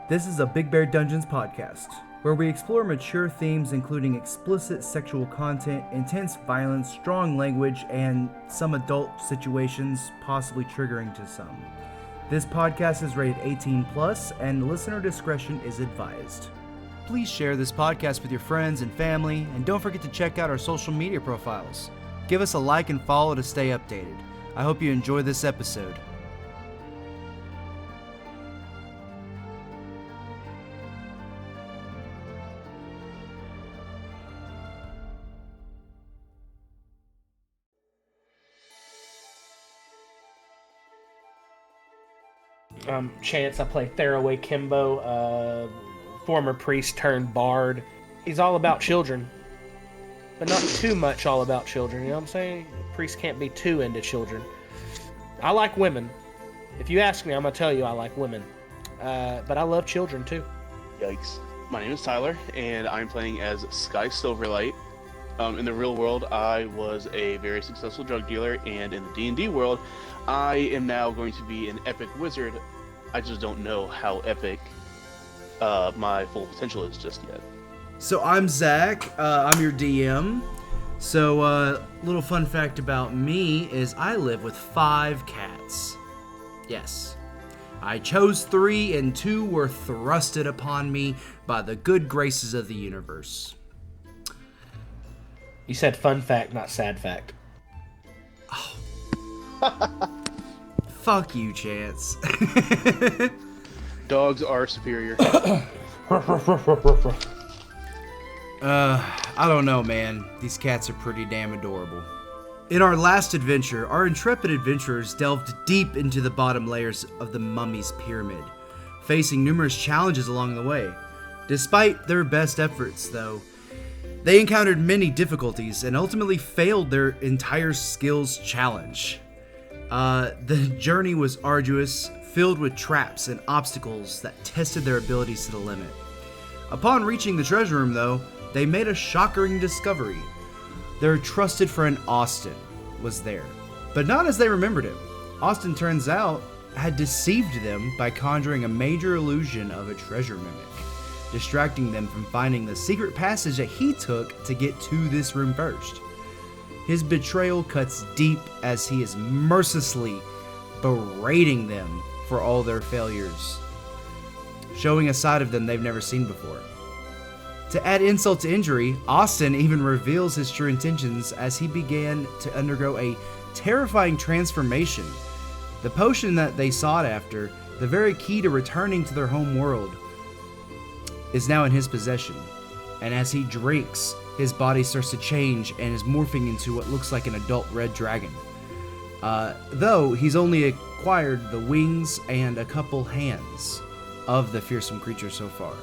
This is a Big Bear Dungeons podcast, where we explore mature themes including explicit sexual content, intense violence, strong language, and some adult situations possibly triggering to some. This podcast is rated 18+, and listener discretion is advised. Please share this podcast with your friends and family, and don't forget to check out our social media profiles. Give us a like and follow to stay updated. I hope you enjoy this episode. Chance, I play Theraway Kimbo, former priest turned bard. He's all about children, but not too much all about children, you know what I'm saying? Priests can't be too into children. I like women. If you ask me, I'm going to tell you I like women. But I love children too. Yikes. My name is Tyler, and I'm playing as Sky Silverlight. In the real world, I was a very successful drug dealer, and in the D&D world, I am now going to be an epic wizard. I just don't know how epic my full potential is just yet. So I'm Zach, I'm your DM. So little fun fact about me is I live with 5 cats. Yes. I chose 3 and 2 were thrusted upon me by the good graces of the universe. You said fun fact, not sad fact. Oh. Fuck you, Chance. Dogs are superior. I don't know, man. These cats are pretty damn adorable. In our last adventure, our intrepid adventurers delved deep into the bottom layers of the mummy's pyramid, facing numerous challenges along the way. Despite their best efforts, though, they encountered many difficulties and ultimately failed their entire skills challenge. The journey was arduous, filled with traps and obstacles that tested their abilities to the limit. Upon reaching the treasure room, though, they made a shocking discovery. Their trusted friend Austin was there, but not as they remembered him. Austin, turns out, had deceived them by conjuring a major illusion of a treasure mimic, distracting them from finding the secret passage that he took to get to this room first. His betrayal cuts deep as he is mercilessly berating them for all their failures, showing a side of them they've never seen before. To add insult to injury, Austin even reveals his true intentions as he began to undergo a terrifying transformation. The potion that they sought after, the very key to returning to their home world, is now in his possession. And as he drinks, his body starts to change and is morphing into what looks like an adult red dragon. Though he's only acquired the wings and a couple hands of the fearsome creature so far.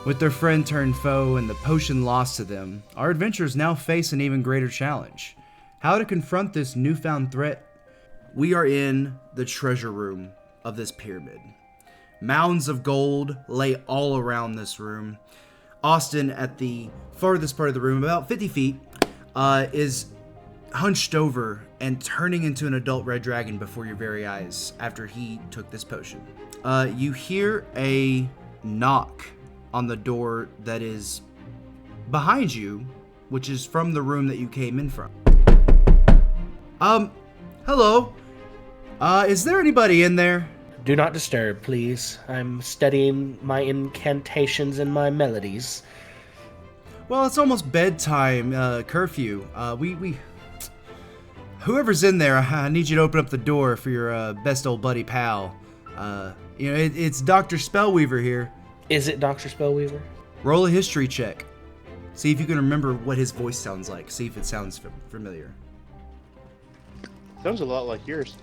With their friend turned foe and the potion lost to them, our adventurers now face an even greater challenge. How to confront this newfound threat? We are in the treasure room of this pyramid. Mounds of gold lay all around this room. Austin, at the farthest part of the room, about 50 feet, is hunched over and turning into an adult red dragon before your very eyes after he took this potion. You hear a knock on the door that is behind you, which is from the room that you came in from. Hello? Is there anybody in there? Do not disturb, please. I'm studying my incantations and my melodies. Well, it's almost bedtime, curfew. Whoever's in there, I need you to open up the door for your best old buddy pal. It's Dr. Spellweaver here. Is it Dr. Spellweaver? Roll a history check. See if you can remember what his voice sounds like. See if it sounds familiar. Sounds a lot like yours.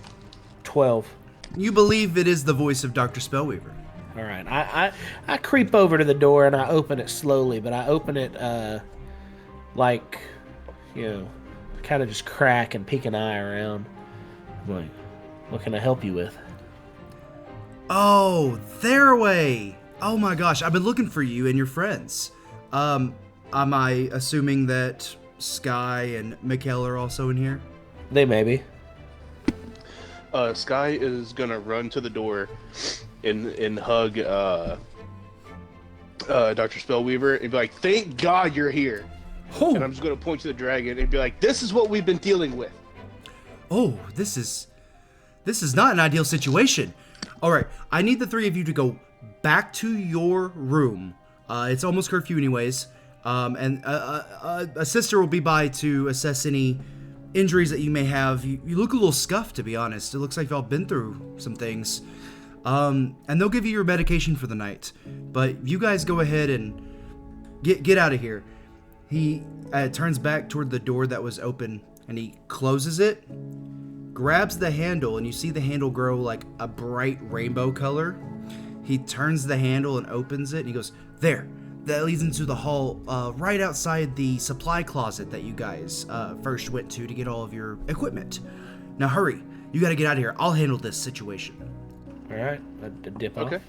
12. You believe it is the voice of Dr. Spellweaver. All right. I creep over to the door and I open it slowly, but I open it kind of just crack and peek an eye around. I'm like, what can I help you with? Oh, Theraway! Oh my gosh, I've been looking for you and your friends. Am I assuming that Sky and Mikkel are also in here? They may be. Sky is gonna run to the door and hug Dr. Spellweaver and be like, "Thank God you're here." Oh. And I'm just gonna point to the dragon and be like, "This is what we've been dealing with." Oh, this is not an ideal situation. All right, I need the three of you to go back to your room. It's almost curfew anyways. And a sister will be by to assess any injuries that you may have. You look a little scuffed, to be honest. It looks like y'all been through some things. And they'll give you your medication for the night. But you guys go ahead and get out of here. He turns back toward the door that was open, and he closes it, grabs the handle, and you see the handle grow like a bright rainbow color. He turns the handle and opens it, and he goes, "There. That leads into the hall right outside the supply closet that you guys first went to get all of your equipment. Now hurry. You got to get out of here. I'll handle this situation." All right, I dip off. Okay.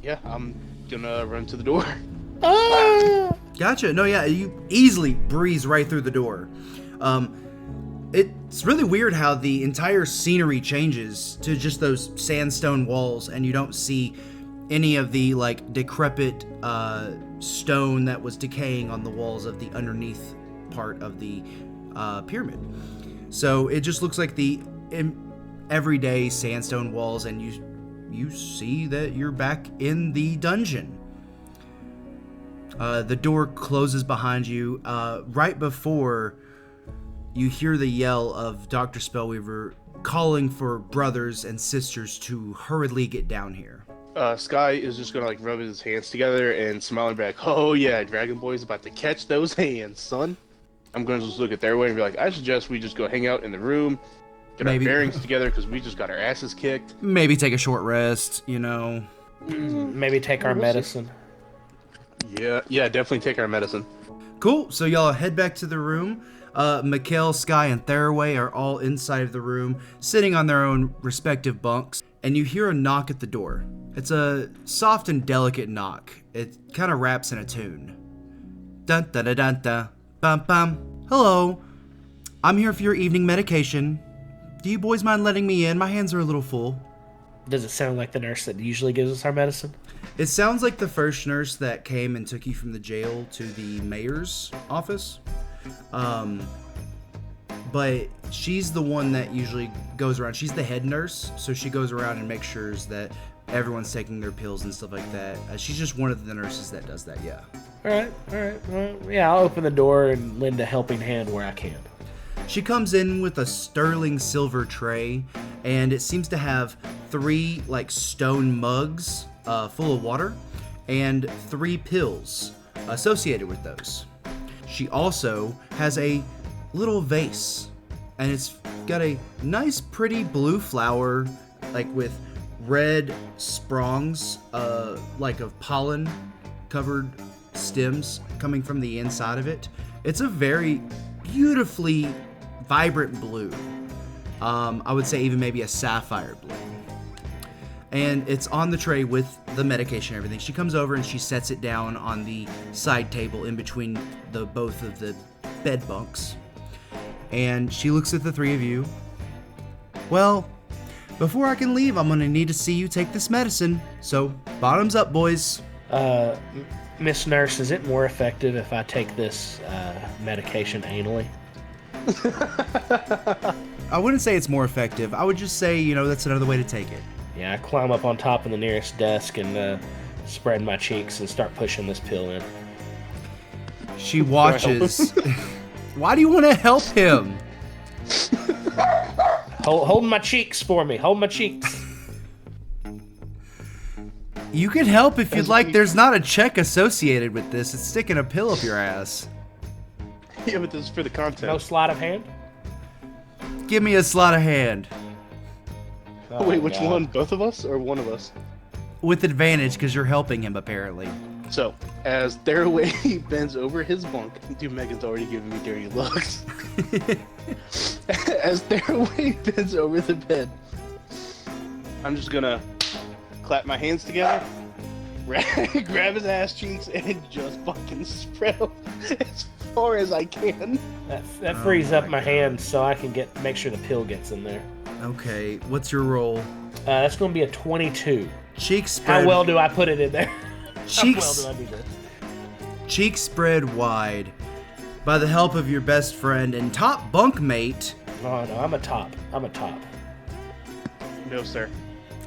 Yeah, I'm gonna run to the door. Gotcha. No, yeah, you easily breeze right through the door. It's really weird how the entire scenery changes to just those sandstone walls, and you don't see any of the like decrepit stone that was decaying on the walls of the underneath part of the pyramid. So it just looks like the everyday sandstone walls, and you see that you're back in the dungeon. The door closes behind you right before you hear the yell of Dr. Spellweaver calling for brothers and sisters to hurriedly get down here. Sky is just gonna like rub his hands together and smile and be like, "Oh yeah, Dragon Boy's about to catch those hands, son." I'm gonna just look at Theraway and be like, "I suggest we just go hang out in the room, get our bearings together, because we just got our asses kicked. Maybe take a short rest, you know. Maybe take our medicine." Yeah, definitely take our medicine. Cool. So y'all head back to the room. Mikhail, Sky, and Theraway are all inside of the room, sitting on their own respective bunks, and you hear a knock at the door. It's a soft and delicate knock. It kind of raps in a tune. Dun da da dun da, bum bum. Hello. I'm here for your evening medication. Do you boys mind letting me in? My hands are a little full. Does it sound like the nurse that usually gives us our medicine? It sounds like the first nurse that came and took you from the jail to the mayor's office. But she's the one that usually goes around. She's the head nurse, so she goes around and makes sure that everyone's taking their pills and stuff like that. She's just one of the nurses that does that, yeah. All right. Well, yeah, I'll open the door and lend a helping hand where I can. She comes in with a sterling silver tray, and it seems to have 3 like stone mugs full of water and 3 pills associated with those. She also has a little vase, and it's got a nice pretty blue flower, like with red sprongs like of pollen covered stems coming from the inside of it. It's a very beautifully vibrant blue. I would say even maybe a sapphire blue. And it's on the tray with the medication and everything. She comes over and she sets it down on the side table in between both of the bed bunks. And she looks at the 3 of you. "Well, before I can leave, I'm gonna need to see you take this medicine. So, bottoms up, boys." Miss Nurse, is it more effective if I take this medication anally? I wouldn't say it's more effective. I would just say, that's another way to take it. Yeah, I climb up on top of the nearest desk and spread my cheeks and start pushing this pill in. She watches. Why do you want to help him? Hold my cheeks for me. Hold my cheeks. You can help if you'd like. There's not a check associated with this. It's sticking a pill up your ass. Yeah, but this is for the content. No sleight of hand? Give me a sleight of hand. Oh, wait, which God. one? Both of us or one of us? With advantage, because you're helping him, apparently. So, as Theraway bends over his bunk, dude, Megan's already giving me dirty looks. As Theraway bends over the bed, I'm just gonna clap my hands together, grab his ass cheeks, and just fucking spread them as far as I can. That frees up my hands so I can make sure the pill gets in there. Okay, what's your roll? That's going to be a 22. Cheeks spread. How well do I put it in there? Cheeks, How well do I do this? cheeks spread wide by the help of your best friend and top bunkmate. Oh, no, I'm a top. No, sir.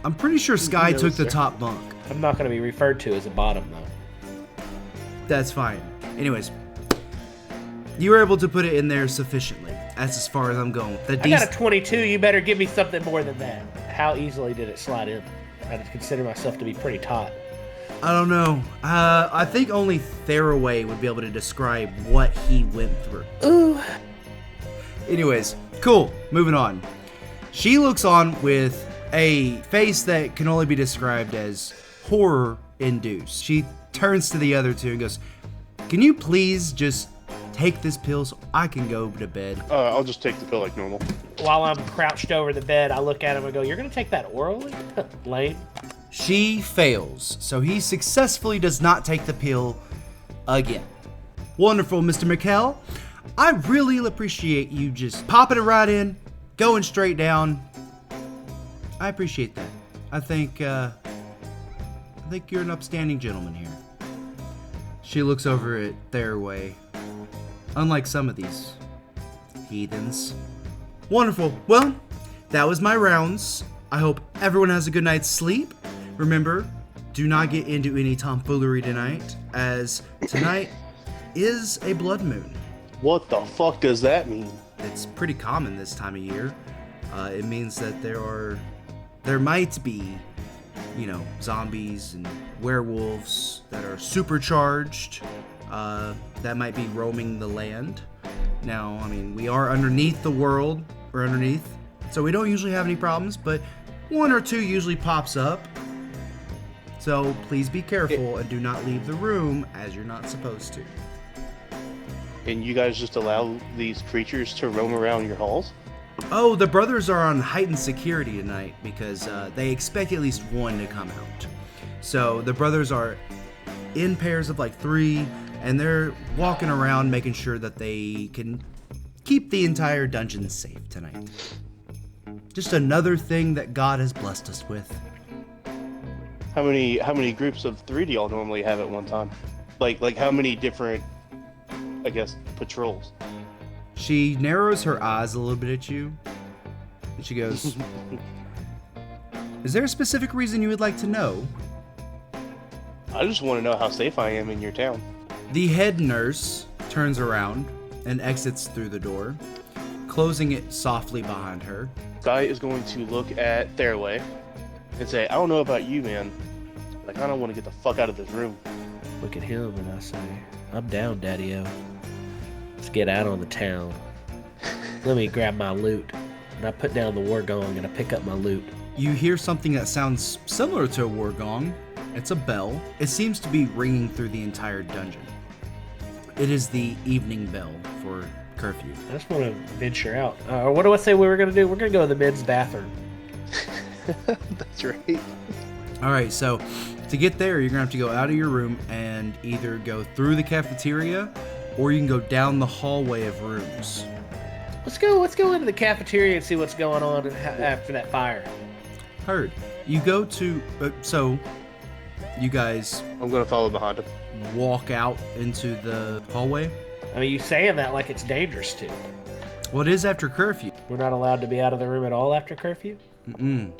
I'm pretty sure Sky No, took the sir. top bunk. I'm not going to be referred to as a bottom, though. That's fine. Anyways, you were able to put it in there sufficiently. That's as far as I'm going. I got a 22. You better give me something more than that. How easily did it slide in? I consider myself to be pretty taut. I don't know. I think only Theraway would be able to describe what he went through. Ooh. Anyways, cool. Moving on. She looks on with a face that can only be described as horror-induced. She turns to the other two and goes, "Can you please just take this pill so I can go to bed?" I'll just take the pill like normal. While I'm crouched over the bed, I look at him and go, "You're going to take that orally?" Lame. She fails, so he successfully does not take the pill again. Wonderful, Mr. McKell. I really appreciate you just popping it right in, going straight down. I appreciate that. I think you're an upstanding gentleman here. She looks over at Theraway. Unlike some of these heathens. Wonderful. Well, that was my rounds. I hope everyone has a good night's sleep. Remember, do not get into any tomfoolery tonight, as tonight is a blood moon. What the fuck does that mean? It's pretty common this time of year. It means that there might be, zombies and werewolves that are supercharged, that might be roaming the land. Now, we are underneath the world, so we don't usually have any problems, but one or two usually pops up. So please be careful and do not leave the room as you're not supposed to. And you guys just allow these creatures to roam around your halls? Oh, the brothers are on heightened security tonight because they expect at least one to come out. So the brothers are in pairs of like 3, and they're walking around making sure that they can keep the entire dungeon safe tonight. Just another thing that God has blessed us with. How many groups of 3 do y'all normally have at one time? Like how many different, I guess, patrols? She narrows her eyes a little bit at you, and she goes, "Is there a specific reason you would like to know?" I just want to know how safe I am in your town. The head nurse turns around and exits through the door, closing it softly behind her. Sky is going to look at Theraway and say, "I don't know about you, man, but I kind of want to get the fuck out of this room." Look at him and I say, "I'm down, Daddy-O. Let's get out on the town. Let me grab my loot." And I put down the war gong and I pick up my loot. You hear something that sounds similar to a war gong. It's a bell. It seems to be ringing through the entire dungeon. It is the evening bell for curfew. I just want to venture out. What do I say we were going to do? We're going to go to the men's bathroom. That's right. All right, so to get there, you're going to have to go out of your room and either go through the cafeteria or you can go down the hallway of rooms. Let's go into the cafeteria and see what's going on after that fire. Heard. You go to... so, you guys I'm going to follow behind him. walk out into the hallway. I mean, you saying that like it's dangerous to. Well, it is after curfew. We're not allowed to be out of the room at all after curfew? Mm-mm.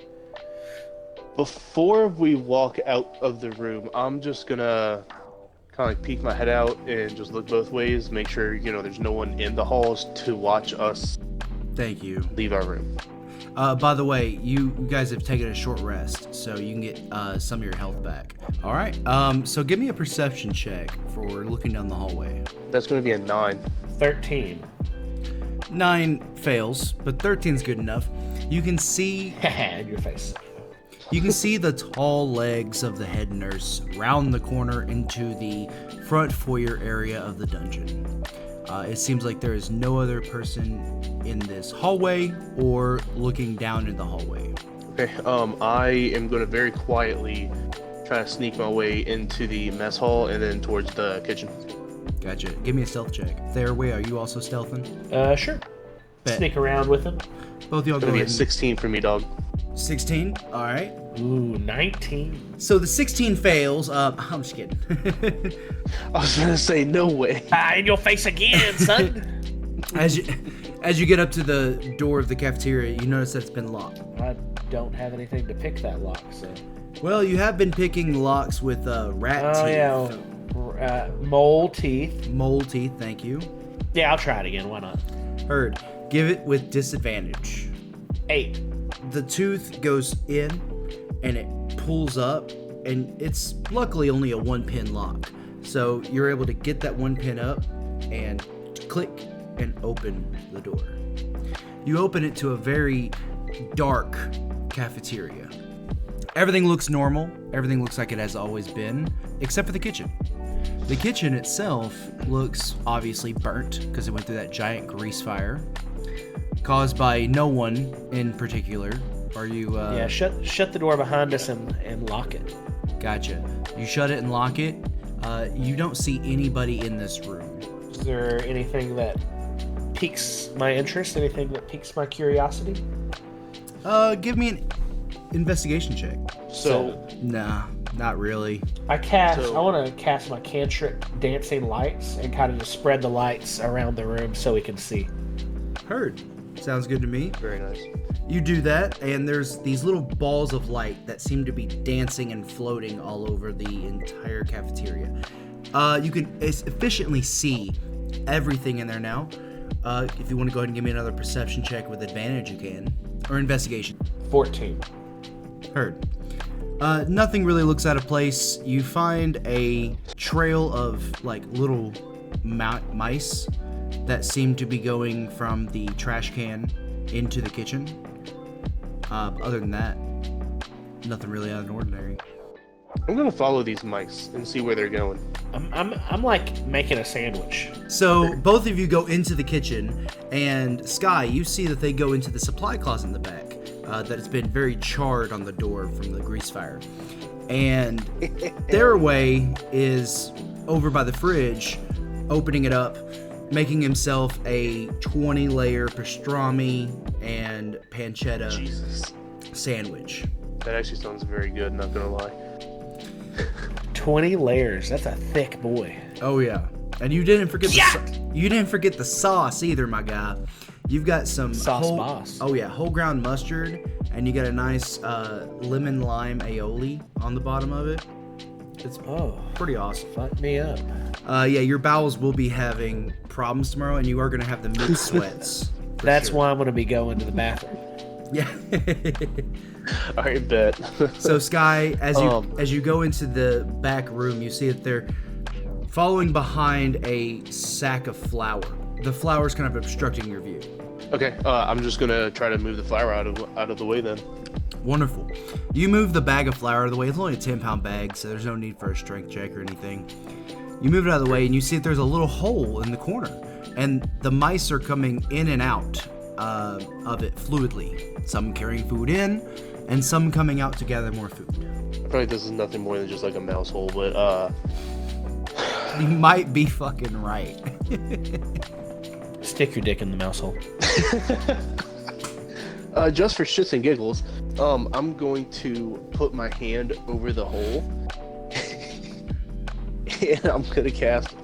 Before we walk out of the room, I'm just going to kind of like peek my head out and just look both ways, make sure, there's no one in the halls to watch us Thank you. leave our room. By the way, you guys have taken a short rest, so you can get some of your health back. All right. So give me a perception check for looking down the hallway. That's going to be a 9. 13. 9 fails, but 13's good enough. You can see In your face. You can see the tall legs of the head nurse round the corner into the front foyer area of the dungeon. It seems like there is no other person in this hallway or looking down in the hallway. Okay, I am going to very quietly try to sneak my way into the mess hall and then towards the kitchen. Gotcha. Give me a stealth check. Theraway, are you also stealthing? Sure. Bet. Sneak around with him. Both of y'all It's go going to be ahead. a 16 for me, dog. 16? Alright. Ooh, 19. So the 16 fails. I'm just kidding. I was gonna say no way. In your face again, son. As you get up to the door of the cafeteria, you notice that it's been locked. I don't have anything to pick that lock, so. Well, you have been picking locks with rat teeth. Yeah, mole teeth. Mole teeth, thank you. Yeah, I'll try it again. Why not? Heard. Give it with disadvantage. 8. The tooth goes in and it pulls up, and it's luckily only a 1-pin lock. So you're able to get that 1 pin up and click and open the door. You open it to a very dark cafeteria. Everything looks normal. Everything looks like it has always been, except for the kitchen. The kitchen itself looks obviously burnt because it went through that giant grease fire caused by no one in particular. Are you Yeah, shut the door behind us and lock it. Gotcha. You shut it and lock it. You don't see anybody in this room. Is there anything that piques my interest? Anything that piques my curiosity? Give me an investigation check. So, Nah, not really. I want to cast my cantrip dancing lights and kind of just spread the lights around the room so we can see. Heard. Sounds good to me. very nice. You do that, and there's these little balls of light that seem to be dancing and floating all over the entire cafeteria. You can efficiently see everything in there now. If you want to go ahead and give me another perception check with advantage, you can. Or investigation. 14. Heard. Nothing really looks out of place. You find a trail of like little mice that seem to be going from the trash can into the kitchen. Other than that, nothing really out of the ordinary. I'm gonna follow these mice and see where they're going. I'm like making a sandwich. So both of you go into the kitchen, and Sky, you see that they go into the supply closet in the back. That it's been very charred on the door from the grease fire. And Theraway is over by the fridge, opening it up, making himself a 20-layer pastrami and pancetta Jesus. sandwich. That actually sounds very good, not gonna lie. 20 layers. That's a thick boy. Oh yeah, and you didn't forget the sauce either, my guy. You've got some Sauce boss. Oh yeah, whole ground mustard, and you got a nice lemon lime aioli on the bottom of it. It's pretty awesome. Fuck me up. Yeah, your bowels will be having problems tomorrow, and you are gonna have the mixed sweats. That's sure. why I'm gonna be going to the bathroom. Yeah. I bet. So Sky, as you go into the back room, you see that they're following behind a sack of flour. The flour's kind of obstructing your view. Okay, I'm just gonna try to move the flour out of the way then. Wonderful. You move the bag of flour out of the way. It's only a 10-pound bag, so there's no need for a strength check or anything. You move it out of the way, and you see that there's a little hole in the corner, and the mice are coming in and out of it fluidly. Some carrying food in, and some coming out to gather more food. Probably this is nothing more than just like a mouse hole, but You might be fucking right. Stick your dick in the mouse hole. just for shits and giggles, I'm going to put my hand over the hole, and I'm gonna cast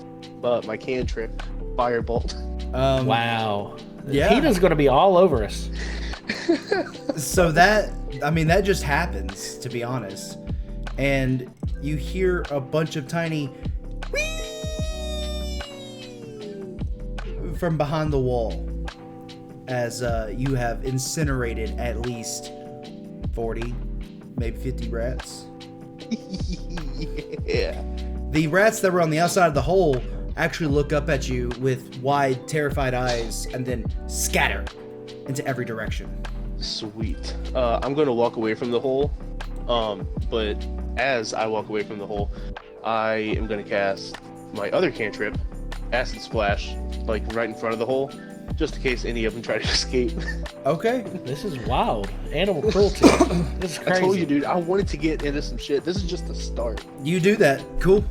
my cantrip, Firebolt. Wow. Yeah. Peter's gonna be all over us. So that just happens, to be honest. And you hear a bunch of tiny from behind the wall as you have incinerated at least 40, maybe 50 rats. Yeah. The rats that were on the outside of the hole actually look up at you with wide, terrified eyes and then scatter into every direction. Sweet. I'm gonna walk away from the hole, but as I walk away from the hole, I am gonna cast my other cantrip, Acid Splash, like right in front of the hole, just in case any of them try to escape. Okay. This is wild. Animal cruelty. This is crazy. I told you, dude, I wanted to get into some shit. This is just the start. You do that. Cool.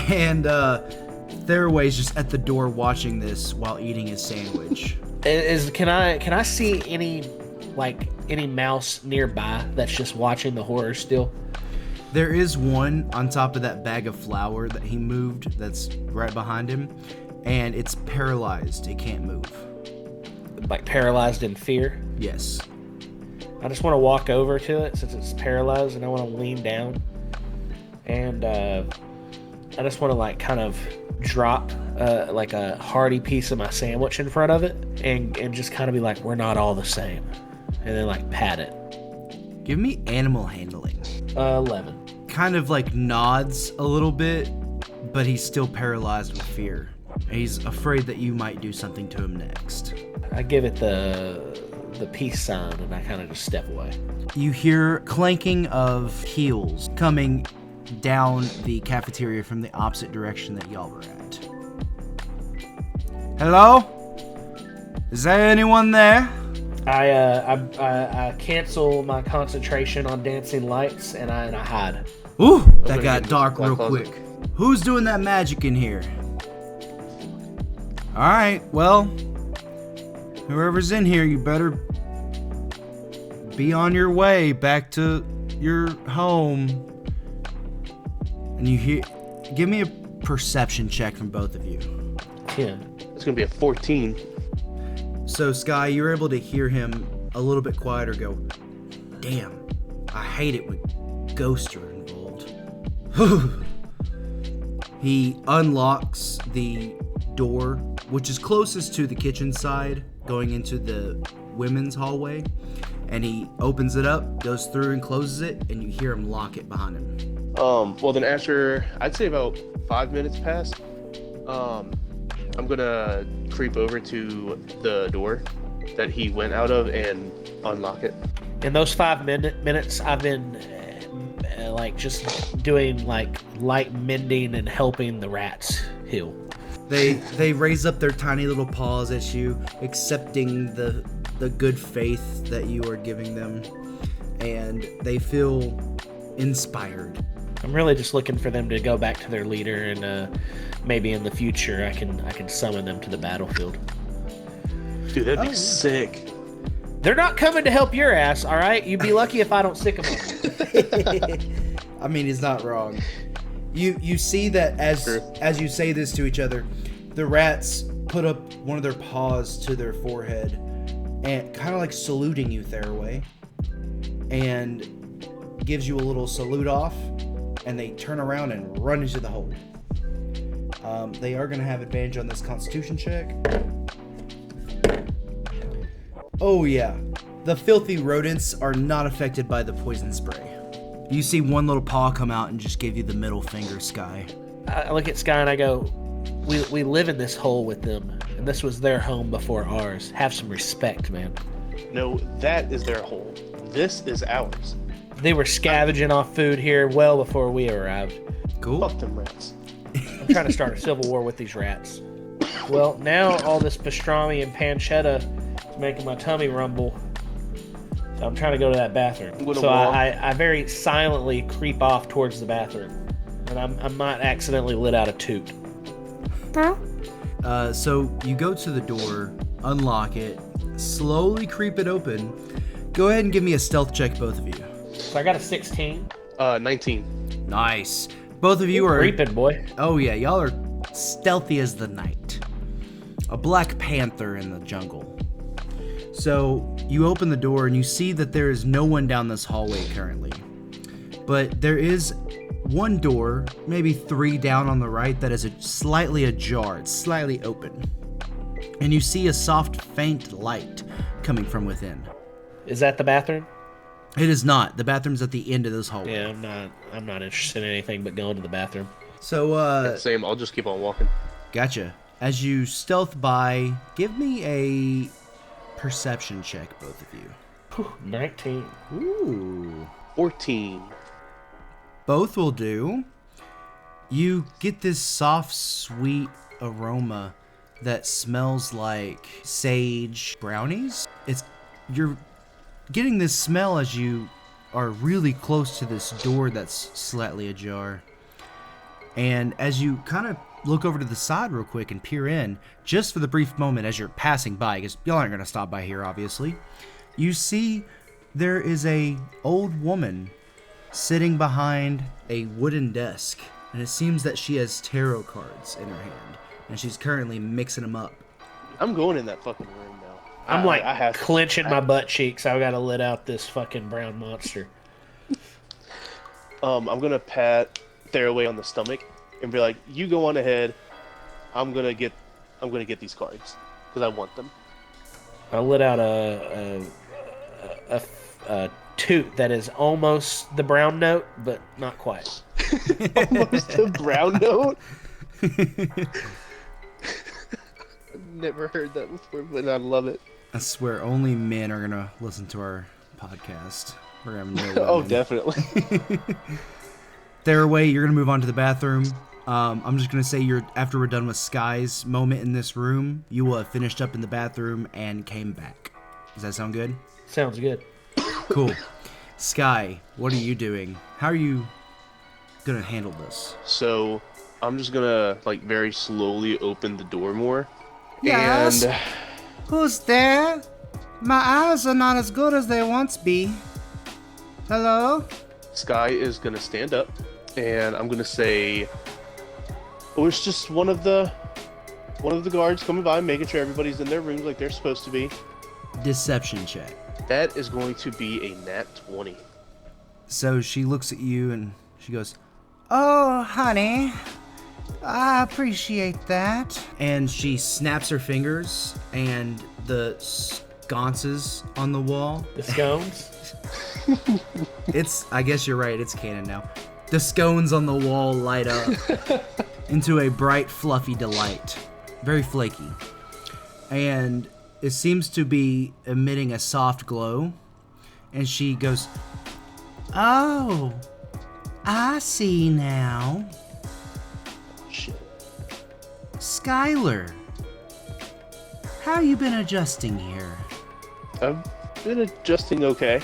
And Theraway's just at the door watching this while eating his sandwich. Can I see any like any mouse nearby that's just watching the horror still? There is one on top of that bag of flour that he moved that's right behind him, and it's paralyzed. It can't move. Like paralyzed in fear? Yes. I just want to walk over to it since it's paralyzed, and I want to lean down. And I just want to like kind of drop like a hearty piece of my sandwich in front of it and just kind of be like, we're not all the same. And then like pat it. Give me animal handling. 11. Kind of like nods a little bit, but he's still paralyzed with fear. He's afraid that you might do something to him next. I give it the peace sign and I kind of just step away. You hear clanking of heels coming down the cafeteria from the opposite direction that y'all were at. Hello? Is there anyone there? I cancel my concentration on dancing lights and I hide. Ooh, that got dark real quick. Who's doing that magic in here? Alright, well, whoever's in here, you better be on your way back to your home. And you hear, give me a perception check from both of you. 10. It's gonna be a 14. So, Sky, you're able to hear him a little bit quieter go, damn, I hate it when ghosts are involved. He unlocks the door, which is closest to the kitchen side, going into the women's hallway, and he opens it up, goes through and closes it, and you hear him lock it behind him. Well then after, I'd say about 5 minutes pass, I'm gonna creep over to the door that he went out of and unlock it. In those 5 minutes, I've been like just doing like light mending and helping the rats heal. They raise up their tiny little paws at you, accepting the good faith that you are giving them, and they feel inspired. I'm really just looking for them to go back to their leader, and maybe in the future I can summon them to the battlefield. Dude, that'd be sick. They're not coming to help your ass, all right? You'd be lucky if I don't sick them up. I mean, he's not wrong. You see that as you say this to each other, the rats put up one of their paws to their forehead and kind of like saluting you, Theraway, and gives you a little salute off, and they turn around and run into the hole. They are going to have advantage on this Constitution check. Oh yeah, the filthy rodents are not affected by the poison spray. You see one little paw come out and just give you the middle finger, Sky. I look at Sky and I go, we live in this hole with them, and this was their home before ours. Have some respect, man. No, that is their hole. This is ours. They were scavenging off food here well before we arrived. Cool. Fuck them rats. I'm trying to start a civil war with these rats. Well, now all this pastrami and pancetta is making my tummy rumble. So I'm trying to go to that bathroom. So I very silently creep off towards the bathroom. And I might accidentally let out a toot. So you go to the door, unlock it, slowly creep it open. Go ahead and give me a stealth check, both of you. So I got a 16. 19. Nice. Both of you are... Creeping, boy. Oh yeah, y'all are stealthy as the night. A black panther in the jungle. So you open the door and you see that there is no one down this hallway currently. But there is one door, maybe 3 down on the right, that is slightly ajar. It's slightly open. And you see a soft, faint light coming from within. Is that the bathroom? It is not. The bathroom's at the end of this hallway. Yeah, I'm not interested in anything but going to the bathroom. So, Same, I'll just keep on walking. Gotcha. As you stealth by, give me a perception check, both of you. 19. Ooh. 14. Both will do. You get this soft, sweet aroma that smells like sage brownies. You're getting this smell as you are really close to this door that's slightly ajar. And as you kind of look over to the side real quick and peer in, just for the brief moment as you're passing by, because y'all aren't going to stop by here, obviously, you see there is a old woman sitting behind a wooden desk, and it seems that she has tarot cards in her hand, and she's currently mixing them up. I'm going in that fucking room now. I'm I have to. clenching my butt cheeks. I gotta let out this fucking brown monster. I'm gonna pat Theraway on the stomach and be like, "You go on ahead. I'm gonna get these cards because I want them." I let out a toot that is almost the brown note, but not quite. Almost a brown note. Never heard that before, but I love it. I swear, only men are gonna listen to our podcast. We're gonna have no women. Oh, definitely. Theraway, you're gonna move on to the bathroom. I'm just gonna say after we're done with Sky's moment in this room, you will have finished up in the bathroom and came back. Does that sound good? Sounds good. Cool. Sky, what are you doing? How are you gonna handle this? So I'm just gonna very slowly open the door more. Yes? And Who's there? My eyes are not as good as they once be. Hello? Sky is gonna stand up, and I'm gonna say, "Oh, it's just one of the guards coming by, making sure everybody's in their rooms like they're supposed to be." Deception check. That is going to be a nat 20. So she looks at you and she goes, "Oh, honey, I appreciate that." And she snaps her fingers, and the sconces on the wall. The scones? I guess you're right, it's canon now. The scones on the wall light up into a bright, fluffy delight. Very flaky. And it seems to be emitting a soft glow. And she goes, "Oh, I see now. Shit. Skylar, how you been adjusting here?" I've been adjusting okay.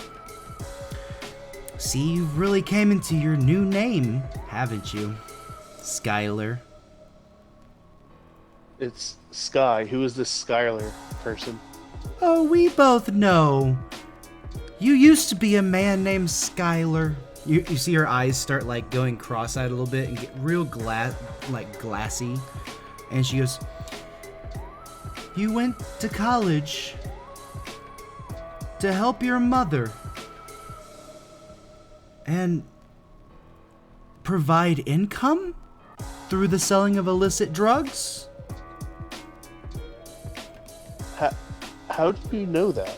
See, you really came into your new name, haven't you? Skylar. It's Sky. Who is this Skylar person? Oh, we both know. You used to be a man named Skylar. You see her eyes start going cross-eyed a little bit and get real glassy. And she goes, "You went to college to help your mother and provide income through the selling of illicit drugs?" How do you know that?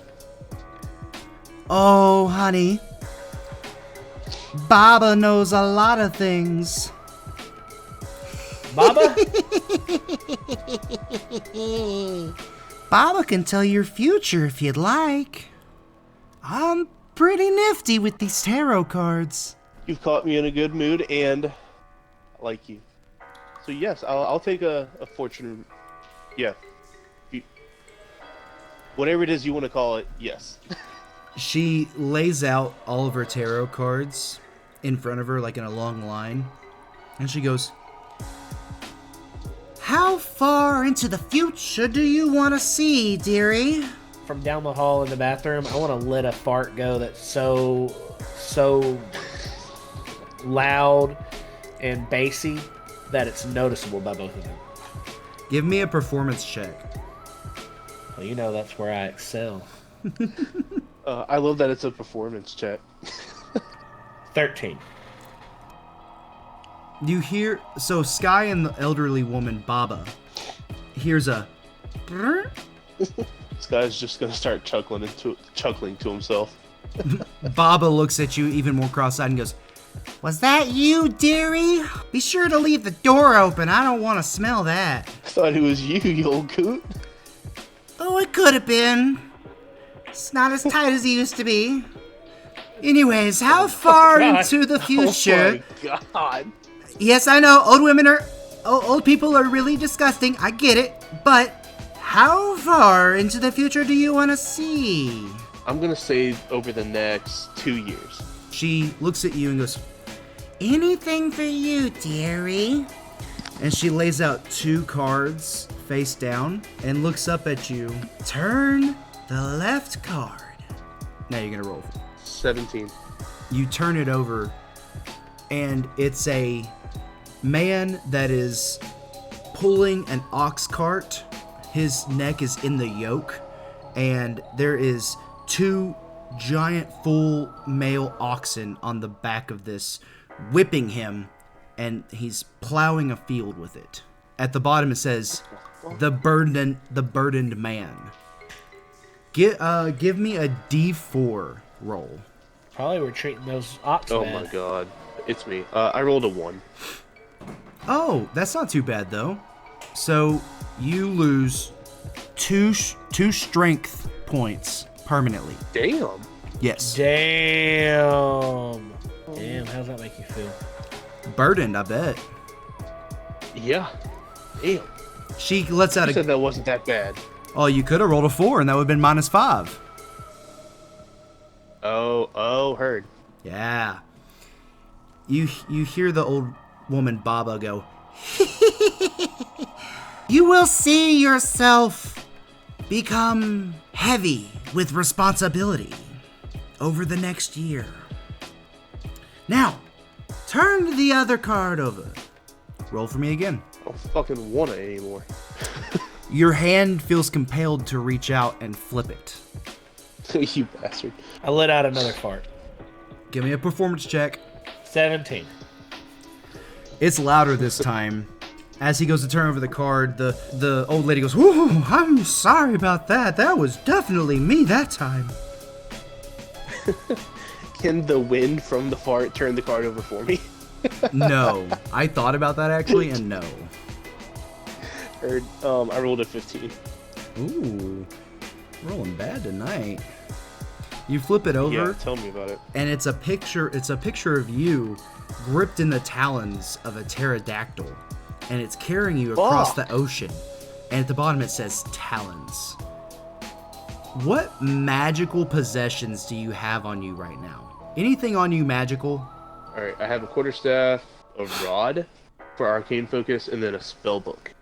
Oh, honey. Baba knows a lot of things. Baba? Baba can tell your future if you'd like. I'm pretty nifty with these tarot cards. You've caught me in a good mood, and I like you. So yes, I'll take a fortune. Yeah. Whatever it is you want to call it, yes. She lays out all of her tarot cards in front of her, in a long line. And she goes, "How far into the future do you want to see, dearie?" From down the hall in the bathroom, I want to let a fart go that's so loud and bassy that it's noticeable by both of them. Give me a performance check. Well, you know that's where I excel. I love that it's a performance check. 13. You hear, so Sky and the elderly woman, Baba, hears a brrr. This guy's just gonna start chuckling to himself. Baba looks at you even more cross-eyed and goes, "Was that you, dearie? Be sure to leave the door open. I don't want to smell that." I thought it was you old coot. Oh, it could have been. It's not as tight as it used to be. Anyways, how far into the future? Oh my god. Yes, I know, old people are really disgusting. I get it. But how far into the future do you want to see? I'm gonna say over the next 2 years. She looks at you and goes, "Anything for you, dearie." And she lays out 2 cards face down and looks up at you. "Turn the left card." Now you're gonna roll. 17. You turn it over, and it's a man that is pulling an ox cart. His neck is in the yoke, and there is 2 giant full male oxen on the back of this, whipping him, and he's plowing a field with it. At the bottom it says, the burdened man. Give me a D4 roll. Probably we're treating those ox Oh bad. my god. It's me. I rolled a 1. Oh, that's not too bad though. So you lose 2 strength points permanently. Damn. Yes. Damn. Damn, how does that make you feel? Burdened, I bet. Yeah. Damn. She lets out You said that wasn't that bad. Oh, you could have rolled a 4 and that would have been -5. Oh, heard. Yeah. You hear the old woman Baba go, you will see yourself become heavy with responsibility over the next year. Now, turn the other card over. Roll for me again. I don't fucking want it anymore. Your hand feels compelled to reach out and flip it. You bastard. I let out another fart. Give me a performance check. 17. It's louder this time. As he goes to turn over the card, the old lady goes, "Ooh, I'm sorry about that. That was definitely me that time." Can the wind from the fart turn the card over for me? No. I thought about that actually, and no. Heard. I rolled a 15. Ooh. Rolling bad tonight. You flip it over, Yeah, tell me about it. and it's a picture of you gripped in the talons of a pterodactyl, and it's carrying you across the ocean. And at the bottom it says talons. What magical possessions do you have on you right now? Anything on you magical? Alright, I have a quarterstaff, a rod for arcane focus, and then a spell book.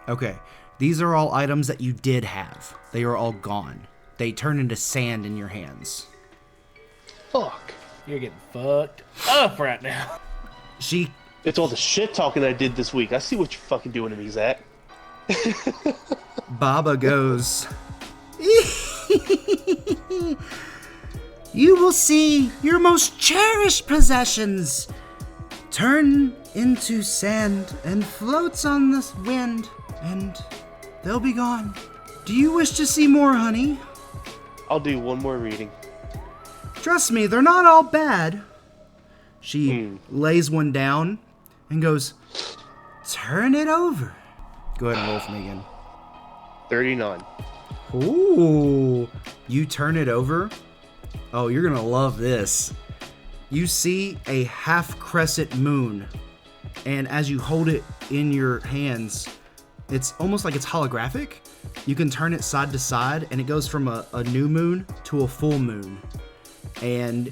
Okay, these are all items that you did have. They are all gone. They turn into sand in your hands. Fuck. You're getting fucked up right now. It's all the shit talking I did this week. I see what you're fucking doing to me, Zach. Baba goes, you will see your most cherished possessions turn into sand and floats on the wind, and they'll be gone. Do you wish to see more, honey? I'll do one more reading. Trust me, they're not all bad. She lays one down and goes, turn it over. Go ahead and roll for me again. 39. Ooh, you turn it over. Oh, you're gonna love this. You see a half crescent moon, and as you hold it in your hands, it's almost like it's holographic. You can turn it side to side, and it goes from a new moon to a full moon. And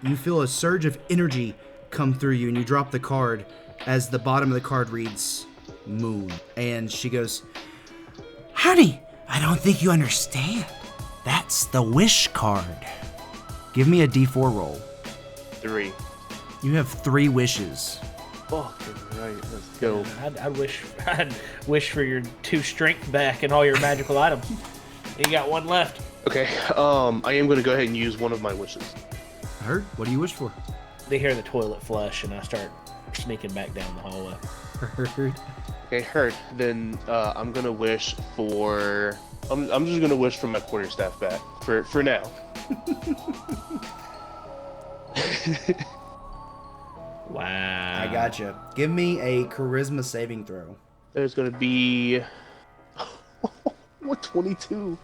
you feel a surge of energy come through you, and you drop the card as the bottom of the card reads moon. And she goes, honey, I don't think you understand. That's the wish card. Give me a D4 roll. 3. You have 3 wishes. Fucking right. Let's go. I'd wish for your 2 strength back and all your magical items. You got 1 left. Okay. I am going to go ahead and use one of my wishes. Heard? What do you wish for? They hear the toilet flush, and I start sneaking back down the hallway. Heard. Okay, heard. Then I'm going to wish for... I'm just going to wish for my quarterstaff back. For now. Wow. I gotcha. Give me a charisma saving throw. There's going to be... what, 22?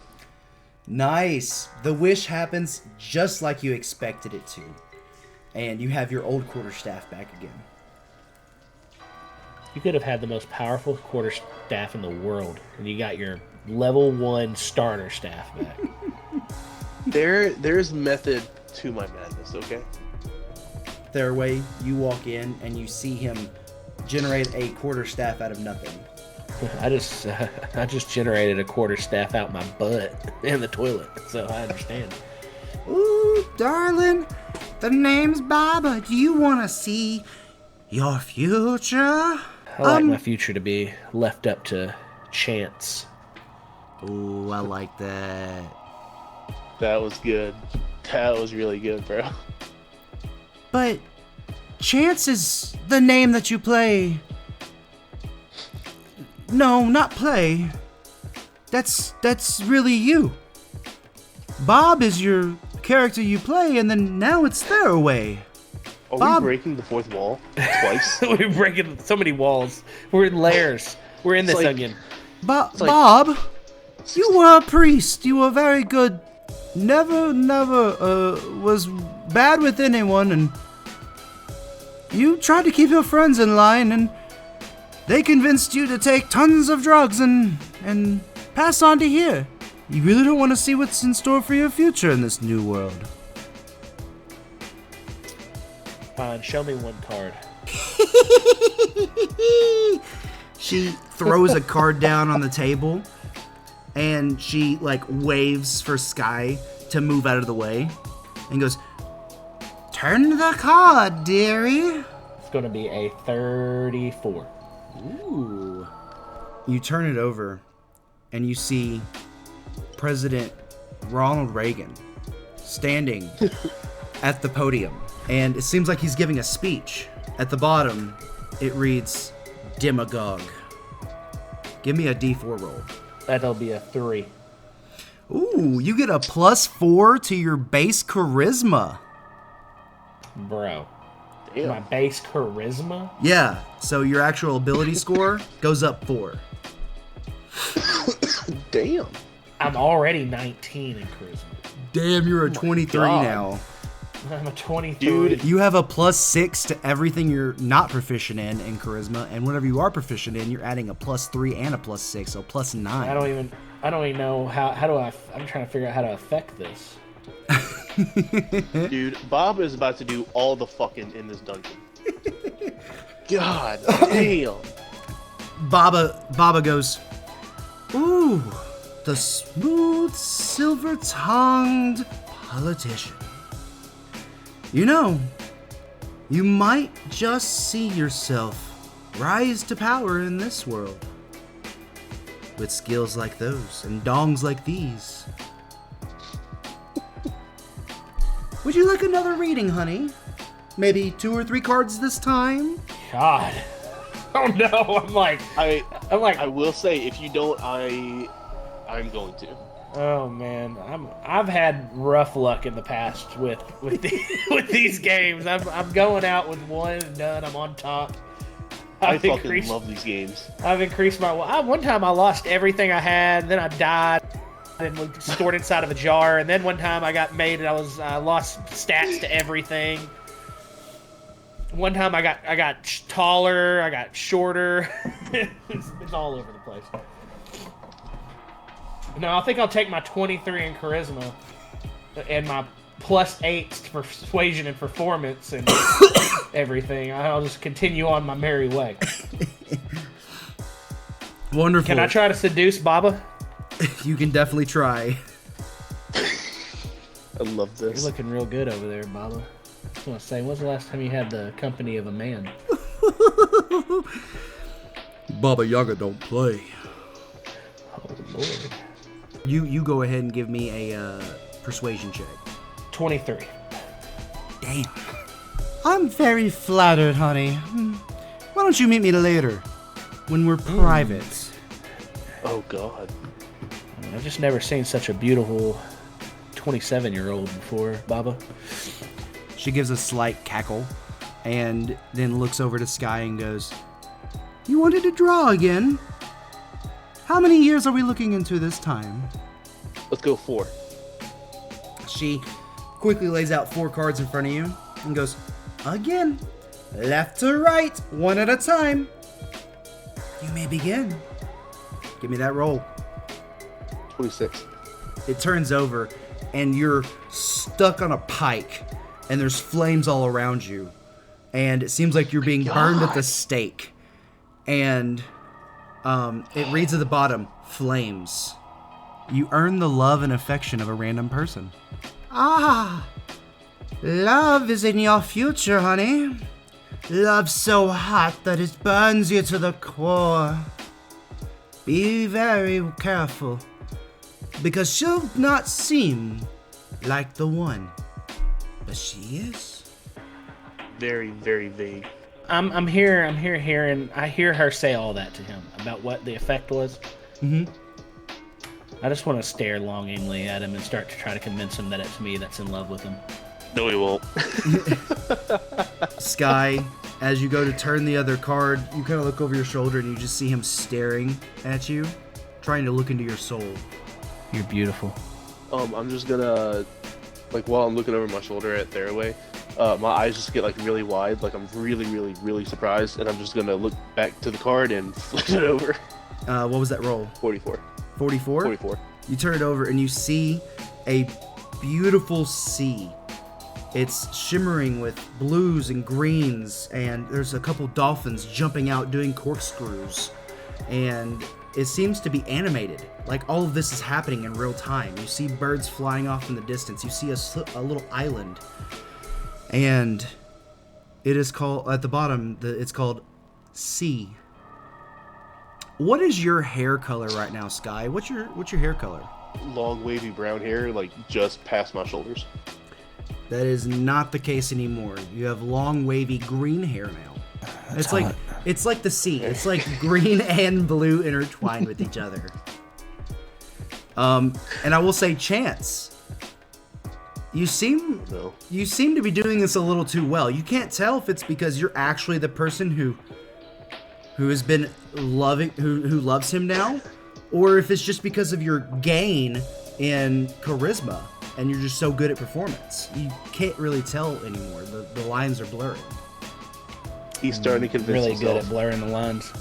Nice. The wish happens just like you expected it to. And you have your old quarterstaff back again. You could have had the most powerful quarterstaff in the world, and you got your level 1 starter staff back. There's method to my madness, okay? Theraway, you walk in and you see him generate a quarterstaff out of nothing. I just generated a quarterstaff out my butt in the toilet, so I understand. Ooh, darling, the name's Baba. Do you want to see your future? I like my future to be left up to chance. Ooh, I like that. That was good. That was really good, bro. But Chance is the name that you play. No, not play. That's really you. Bob is your character you play, and then now it's Theraway. Are Bob. we breaking the fourth wall twice? We're breaking so many walls. We're in layers. We're in this like- onion. like- Bob, you were a priest. You were very good. Never was bad with anyone, and you tried to keep your friends in line, and they convinced you to take tons of drugs and pass on to here. You really don't want to see what's in store for your future in this new world. Fine, show me one card. She throws a card down on the table, and she like waves for Sky to move out of the way, and goes, "Turn the card, dearie." It's going to be a 34. Ooh. You turn it over, and you see President Ronald Reagan standing at the podium, and it seems like he's giving a speech. At the bottom, it reads, "Demagogue." Give me a D4 roll. That'll be a 3. Ooh, you get a +4 to your base charisma. Bro. Damn. My base charisma? Yeah, so your actual ability score goes up 4. Damn. I'm already 19 in charisma. Damn, you're a 23 God. now. I'm a 23. Dude. You have a +6 to everything you're not proficient in charisma, and whatever you are proficient in, you're adding a +3 and a +6, so +9. I don't even know I'm trying to figure out how to affect this. Dude, Bob is about to do all the fucking in this dungeon. God damn. Baba goes, "Ooh, the smooth, silver-tongued politician. You know, you might just see yourself rise to power in this world. With skills like those and dongs like these. Would you like another reading, honey? Maybe 2 or 3 cards this time?" God. Oh no, I will say, if you don't, I'm going to. Oh man, I've had rough luck in the past with these games. I'm going out with one and done. I'm on top. I fucking love these games. I've increased my. One time I lost everything I had, then I died, and was stored inside of a jar. And then one time I got made, and I lost stats to everything. One time I got taller, I got shorter. it's all over the place. No, I think I'll take my 23 in charisma and my +8 for persuasion and performance and everything. I'll just continue on my merry way. Wonderful. Can I try to seduce Baba? You can definitely try. I love You're this. looking real good over there, Baba. I just want to say, when's the last time you had the company of a man? Baba Yaga don't play. Oh, Lord. You go ahead and give me a persuasion check. 23. Damn. I'm very flattered, honey. Why don't you meet me later, when we're private? Oh god. I've just never seen such a beautiful 27-year-old before, Baba. She gives a slight cackle, and then looks over to Sky and goes, "You wanted to draw again? How many years are we looking into this time?" Let's go 4. She quickly lays out 4 cards in front of you and goes, "Again, left to right, one at a time. You may begin." Give me that roll. 26. It turns over, and you're stuck on a pike, and there's flames all around you, and it seems like you're being burned at the stake. And it reads at the bottom, "Flames. You earn the love and affection of a random person." Ah, love is in your future, honey. Love so hot that it burns you to the core. Be very careful, because she'll not seem like the one, but she is. Very, very vague. I'm hearing. I hear her say all that to him about what the effect was. Mm-hmm. I just want to stare longingly at him and start to try to convince him that it's me that's in love with him. No, he won't. Sky, as you go to turn the other card, you kind of look over your shoulder and you just see him staring at you, trying to look into your soul. You're beautiful. I'm just gonna, like, while I'm looking over my shoulder at Theraway, my eyes just get, like, really wide, like I'm really, really, really surprised, and I'm just gonna look back to the card and flip it over. What was that roll? 44. 44? 44. You turn it over and you see a beautiful sea. It's shimmering with blues and greens, and there's a couple dolphins jumping out doing corkscrews. And it seems to be animated. Like all of this is happening in real time. You see birds flying off in the distance. You see a little island. And it is called, at the bottom, it's called Sea. What is your hair color right now, Sky? What's your hair color? Long, wavy brown hair, like, just past my shoulders. That is not the case anymore. You have long, wavy green hair now. It's like the sea. It's like green and blue intertwined with each other. And I will say, Chance, you seem to be doing this a little too well. You can't tell if it's because you're actually the person who has been loving, who loves him now, or if it's just because of your gain in charisma and you're just so good at performance. You can't really tell anymore. The lines are blurring. He's starting to convince really himself. good at blurring the lines.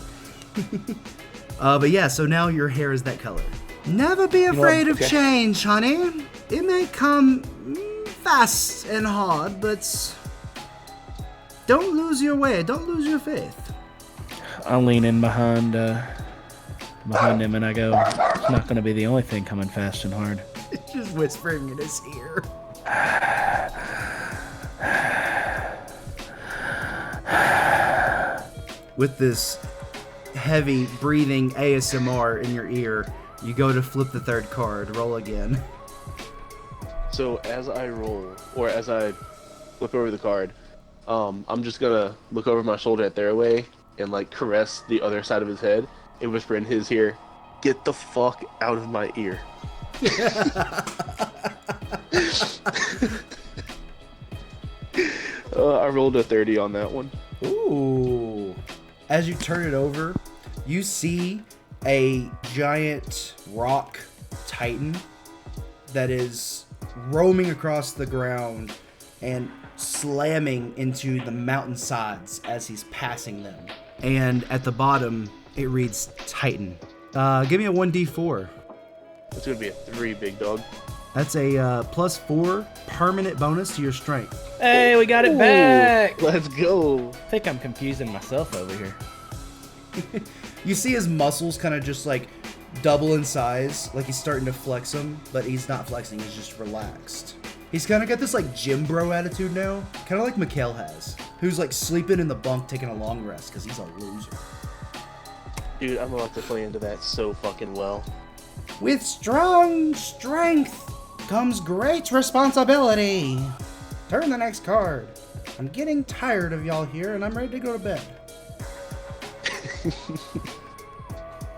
But yeah, so now your hair is that color. Never be afraid of change, honey. It may come fast and hard, but don't lose your way. Don't lose your faith. I'll lean in behind him and I go, it's not going to be the only thing coming fast and hard. Just whispering in his ear. With this heavy breathing ASMR in your ear, you go to flip the third card. Roll again. So as I roll, or as I flip over the card, I'm just gonna look over my shoulder at Theraway and, like, caress the other side of his head and whisper in his ear, "Get the fuck out of my ear." I rolled a 30 on that one. Ooh. As you turn it over, you see a giant rock titan that is roaming across the ground and slamming into the mountainsides as he's passing them. And at the bottom, it reads Titan. Give me a 1d4. It's gonna be a 3, big dog. That's a +4 permanent bonus to your strength. Hey, we got it back! Let's go. I think I'm confusing myself over here. You see his muscles kind of just like double in size, like he's starting to flex them, but he's not flexing, he's just relaxed. He's kind of got this like gym bro attitude now, kind of like Mikhail has, who's like sleeping in the bunk taking a long rest because he's a loser. Dude, I'm about to play into that so fucking well. With strong strength comes great responsibility. Turn the next card. I'm getting tired of y'all here and I'm ready to go to bed.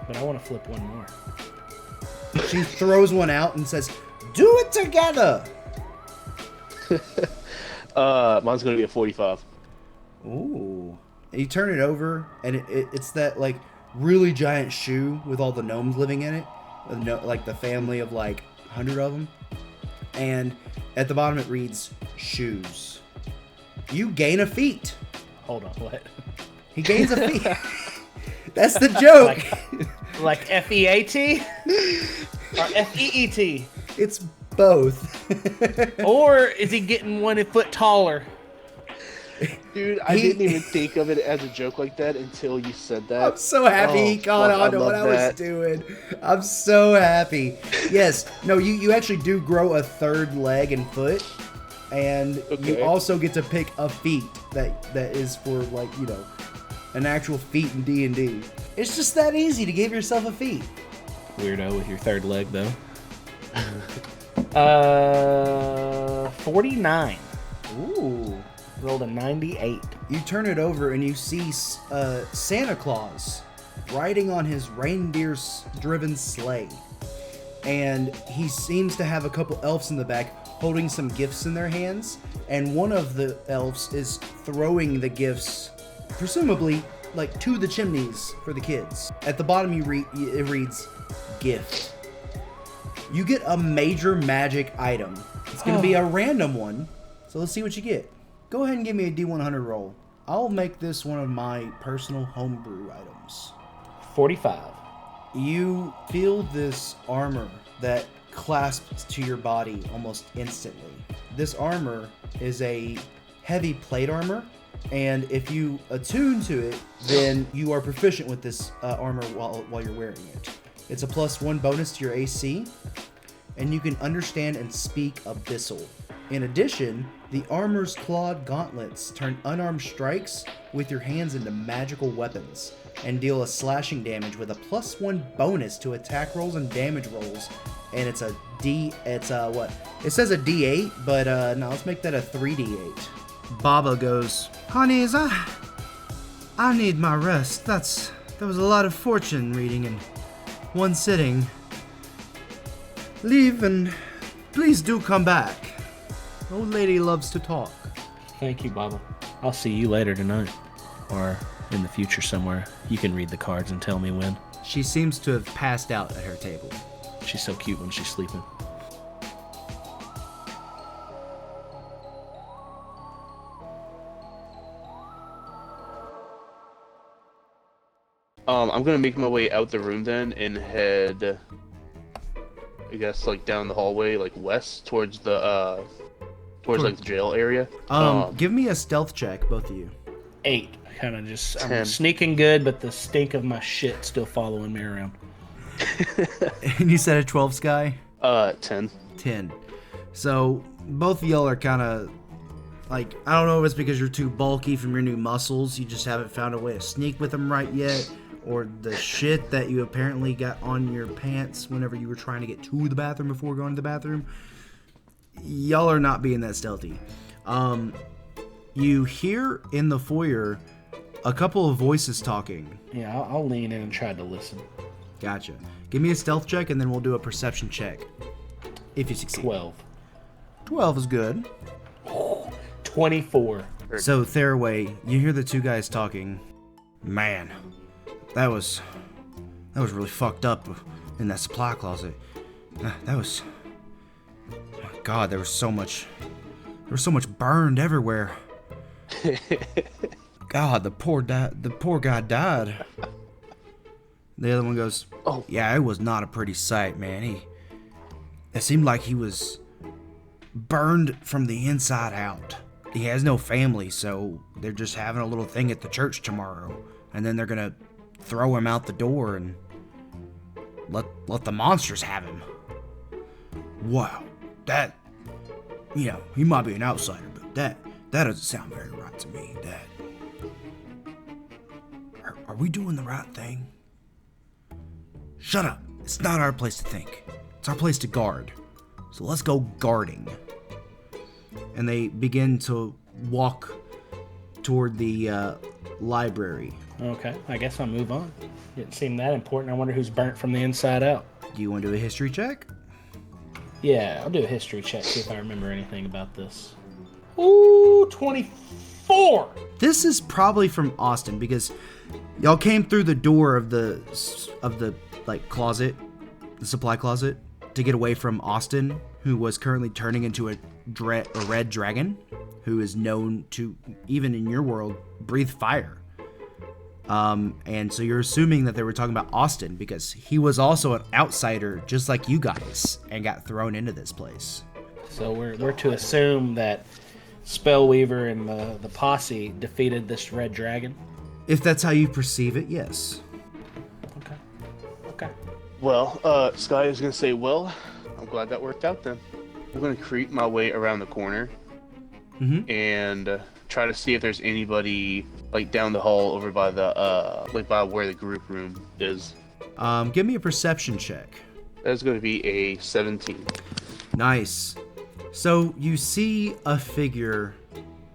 But I want to flip one more. She throws one out and says, "Do it together." Mine's gonna be a 45. Ooh. And you turn it over, and it's that like really giant shoe with all the gnomes living in it, like the family of like 100 of them. And at the bottom it reads shoes. You gain a feat. Hold on, what? He gains a feat. That's the joke. Like F-E-A-T? Or F-E-E-T? It's both. Or is he getting 1 foot taller? Dude, I didn't even think of it as a joke like that until you said that. I'm so happy he caught on to what I was doing. I'm so happy. Yes. No, you actually do grow a third leg and foot. And you also get to pick a feat that is for, like, you know, an actual feat in D&D. It's just that easy to give yourself a feat. Weirdo with your third leg, though. 49. Ooh. Rolled a 98. You turn it over and you see Santa Claus riding on his reindeer-driven sleigh. And he seems to have a couple elves in the back holding some gifts in their hands. And one of the elves is throwing the gifts, presumably, like, to the chimneys for the kids. At the bottom it reads, gift. You get a major magic item. It's going to be a random one. So let's see what you get. Go ahead and give me a D100 roll. I'll make this one of my personal homebrew items. 45. You feel this armor that clasps to your body almost instantly. This armor is a heavy plate armor, and if you attune to it, then you are proficient with this armor while you're wearing it. It's a +1 bonus to your AC, and you can understand and speak Abyssal. In addition, the armor's clawed gauntlets turn unarmed strikes with your hands into magical weapons and deal a slashing damage with a +1 bonus to attack rolls and damage rolls. And it's a what? It says a D8, but no, let's make that a 3D8. Baba goes, honeys, I need my rest. That was a lot of fortune reading in one sitting. Leave and please do come back. Old lady loves to talk. Thank you, Baba. I'll see you later tonight. Or in the future somewhere. You can read the cards and tell me when. She seems to have passed out at her table. She's so cute when she's sleeping. I'm gonna make my way out the room then and head, I guess, like down the hallway, like west towards the like the jail area. Give me a stealth check, both of you. 8. Kind of just, I'm sneaking good, but the stink of my shit still following me around. And you said a 12, Sky? 10. 10. So both of y'all are kind of like, I don't know if it's because you're too bulky from your new muscles, you just haven't found a way to sneak with them right yet, or the shit that you apparently got on your pants whenever you were trying to get to the bathroom before going to the bathroom. Y'all are not being that stealthy. You hear in the foyer a couple of voices talking. Yeah, I'll lean in and try to listen. Gotcha. Give me a stealth check and then we'll do a perception check. If you succeed. 12. 12 is good. 24. So, Theraway, you hear the two guys talking. Man, that was really fucked up in that supply closet. That was... My God, there was so much burned everywhere. God, the poor guy died. The other one goes, oh, yeah, it was not a pretty sight, man. It seemed like he was burned from the inside out. He has no family, so they're just having a little thing at the church tomorrow. And then they're gonna throw him out the door and let the monsters have him. Wow, that, you know, he might be an outsider, but that doesn't sound very right to me. Are we doing the right thing? Shut up. It's not our place to think. It's our place to guard. So let's go guarding. And they begin to walk toward the library. Okay, I guess I'll move on. Didn't seem that important. I wonder who's burnt from the inside out. Do you want to do a history check? Yeah, I'll do a history check, see if I remember anything about this. Ooh, 24! This is probably from Austin, because y'all came through the door of the like closet, the supply closet, to get away from Austin, who was currently turning into a red dragon, who is known to, even in your world, breathe fire. And so you're assuming that they were talking about Austin because he was also an outsider just like you guys and got thrown into this place. So we're to assume that Spellweaver and the posse defeated this red dragon? If that's how you perceive it, yes. Okay. Okay. Well, Sky is gonna say, well, I'm glad that worked out then. I'm gonna creep my way around the corner and try to see if there's anybody like down the hall over by the like by where the group room is. Give me a perception check. That's gonna be a 17. Nice. So you see a figure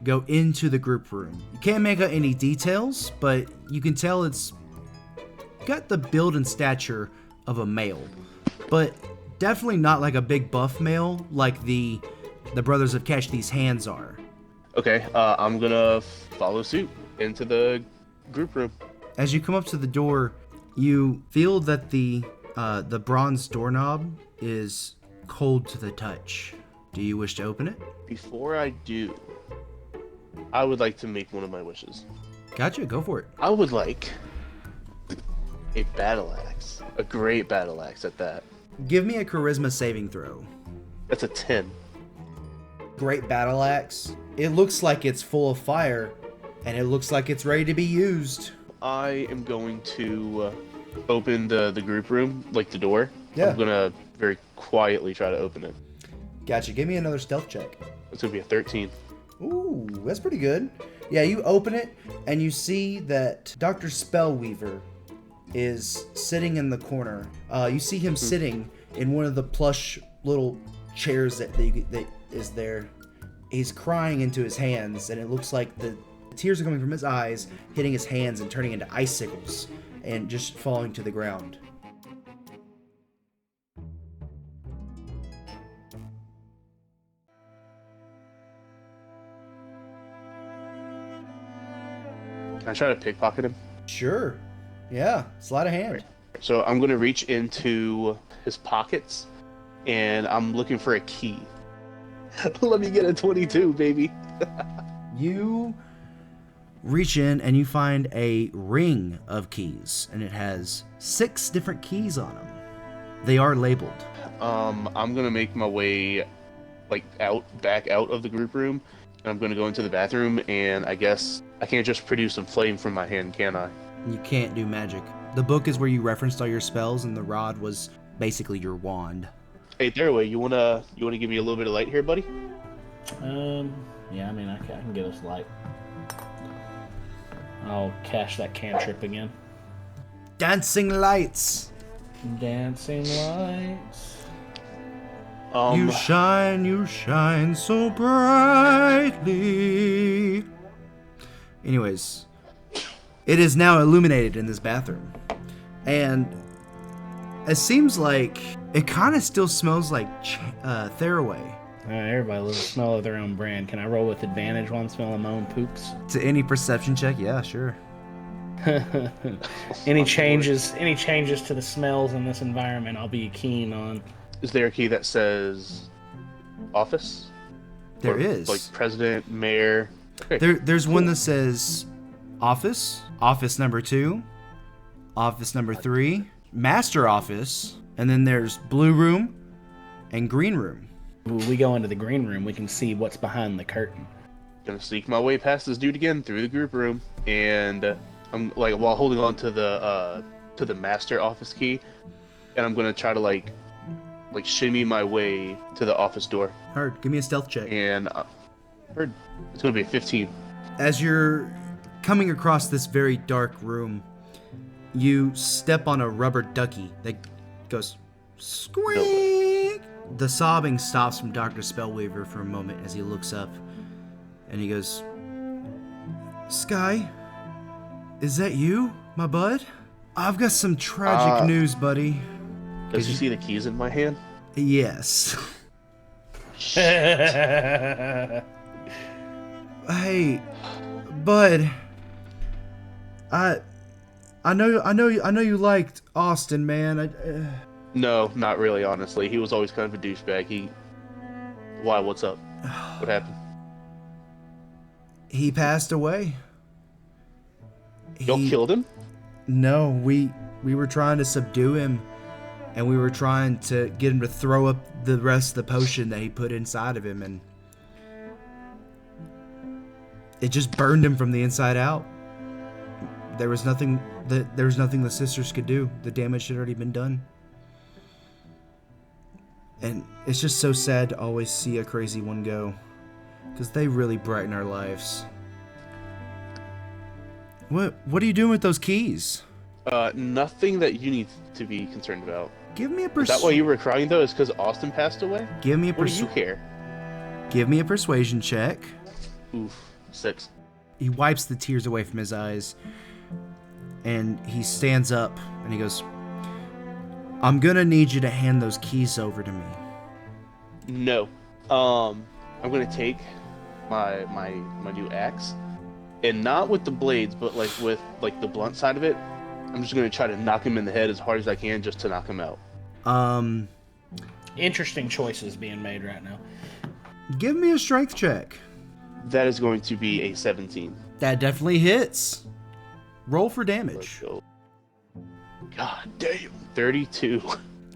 go into the group room. You can't make out any details, but you can tell it's got the build and stature of a male, but definitely not like a big buff male like the brothers of Catch These Hands are. Okay, I'm gonna follow suit into the group room. As you come up to the door, you feel that the bronze doorknob is cold to the touch. Do you wish to open it? Before I do, I would like to make one of my wishes. Gotcha, go for it. I would like a battle axe. A great battle axe at that. Give me a charisma saving throw. That's a 10. Great battle axe. It looks like it's full of fire, and it looks like it's ready to be used. I am going to open the group room, like the door. Yeah. I'm gonna very quietly try to open it. Gotcha, give me another stealth check. It's gonna be a 13. Ooh, that's pretty good. Yeah, you open it, and you see that Dr. Spellweaver is sitting in the corner. You see him sitting in one of the plush little chairs that is there. He's crying into his hands, and it looks like the tears are coming from his eyes, hitting his hands and turning into icicles, and just falling to the ground. Can I try to pickpocket him? Sure. Yeah, sleight of hand. So I'm gonna reach into his pockets, and I'm looking for a key. Let me get a 22, baby. You reach in and you find a ring of keys, and it has 6 different keys on them. They are labeled. I'm gonna make my way like back out of the group room, and I'm gonna go into the bathroom, and I guess I can't just produce some flame from my hand, can I? You can't do magic. The book is where you referenced all your spells, and the rod was basically your wand. Hey, Theraway, you wanna give me a little bit of light here, buddy? Yeah, I mean, I can get us light. I'll cash that cantrip again. Dancing lights. Dancing lights. You shine so brightly. Anyways, it is now illuminated in this bathroom, and it seems like it kind of still smells like Theraway. Everybody loves the smell of their own brand. Can I roll with advantage while I'm smelling my own poops? To any perception check, yeah, sure. Any changes to the smells in this environment, I'll be keen on. Is there a key that says office? There is. Like president, mayor. Okay. There's one that says office number 2, office number 3, master office, and then there's blue room and green room. When we go into the green room, we can see what's behind the curtain. Gonna sneak my way past this dude again through the group room, and I'm like while holding on to the master office key, and I'm gonna try to like shimmy my way to the office door. Hard. Give me a stealth check. And heard it's gonna be a 15. As you're coming across this very dark room, you step on a rubber ducky that goes squeak. The sobbing stops from Dr. Spellweaver for a moment as he looks up, and he goes, Sky, is that you, my bud? I've got some tragic news, buddy. Does you see the keys in my hand? Yes. Hey, bud. I know you liked Austin, man. No, not really. Honestly, he was always kind of a douchebag. Why? What's up? What happened? He passed away. Y'all killed him? No, we were trying to subdue him, and we were trying to get him to throw up the rest of the potion that he put inside of him, and it just burned him from the inside out. There was nothing the sisters could do. The damage had already been done. And it's just so sad to always see a crazy one go, because they really brighten our lives. What are you doing with those keys? Nothing that you need to be concerned about. Give me a Is that why you were crying though? Is because Austin passed away? Give me a What do you care? Give me a persuasion check. Oof, 6. He wipes the tears away from his eyes, and he stands up and he goes, I'm gonna need you to hand those keys over to me. No. I'm gonna take my new axe, and not with the blades, but like with like the blunt side of it. I'm just gonna try to knock him in the head as hard as I can, just to knock him out. Interesting choices being made right now. Give me a strength check. That is going to be a 17. That definitely hits. Roll for damage. Let's go. God damn. 32.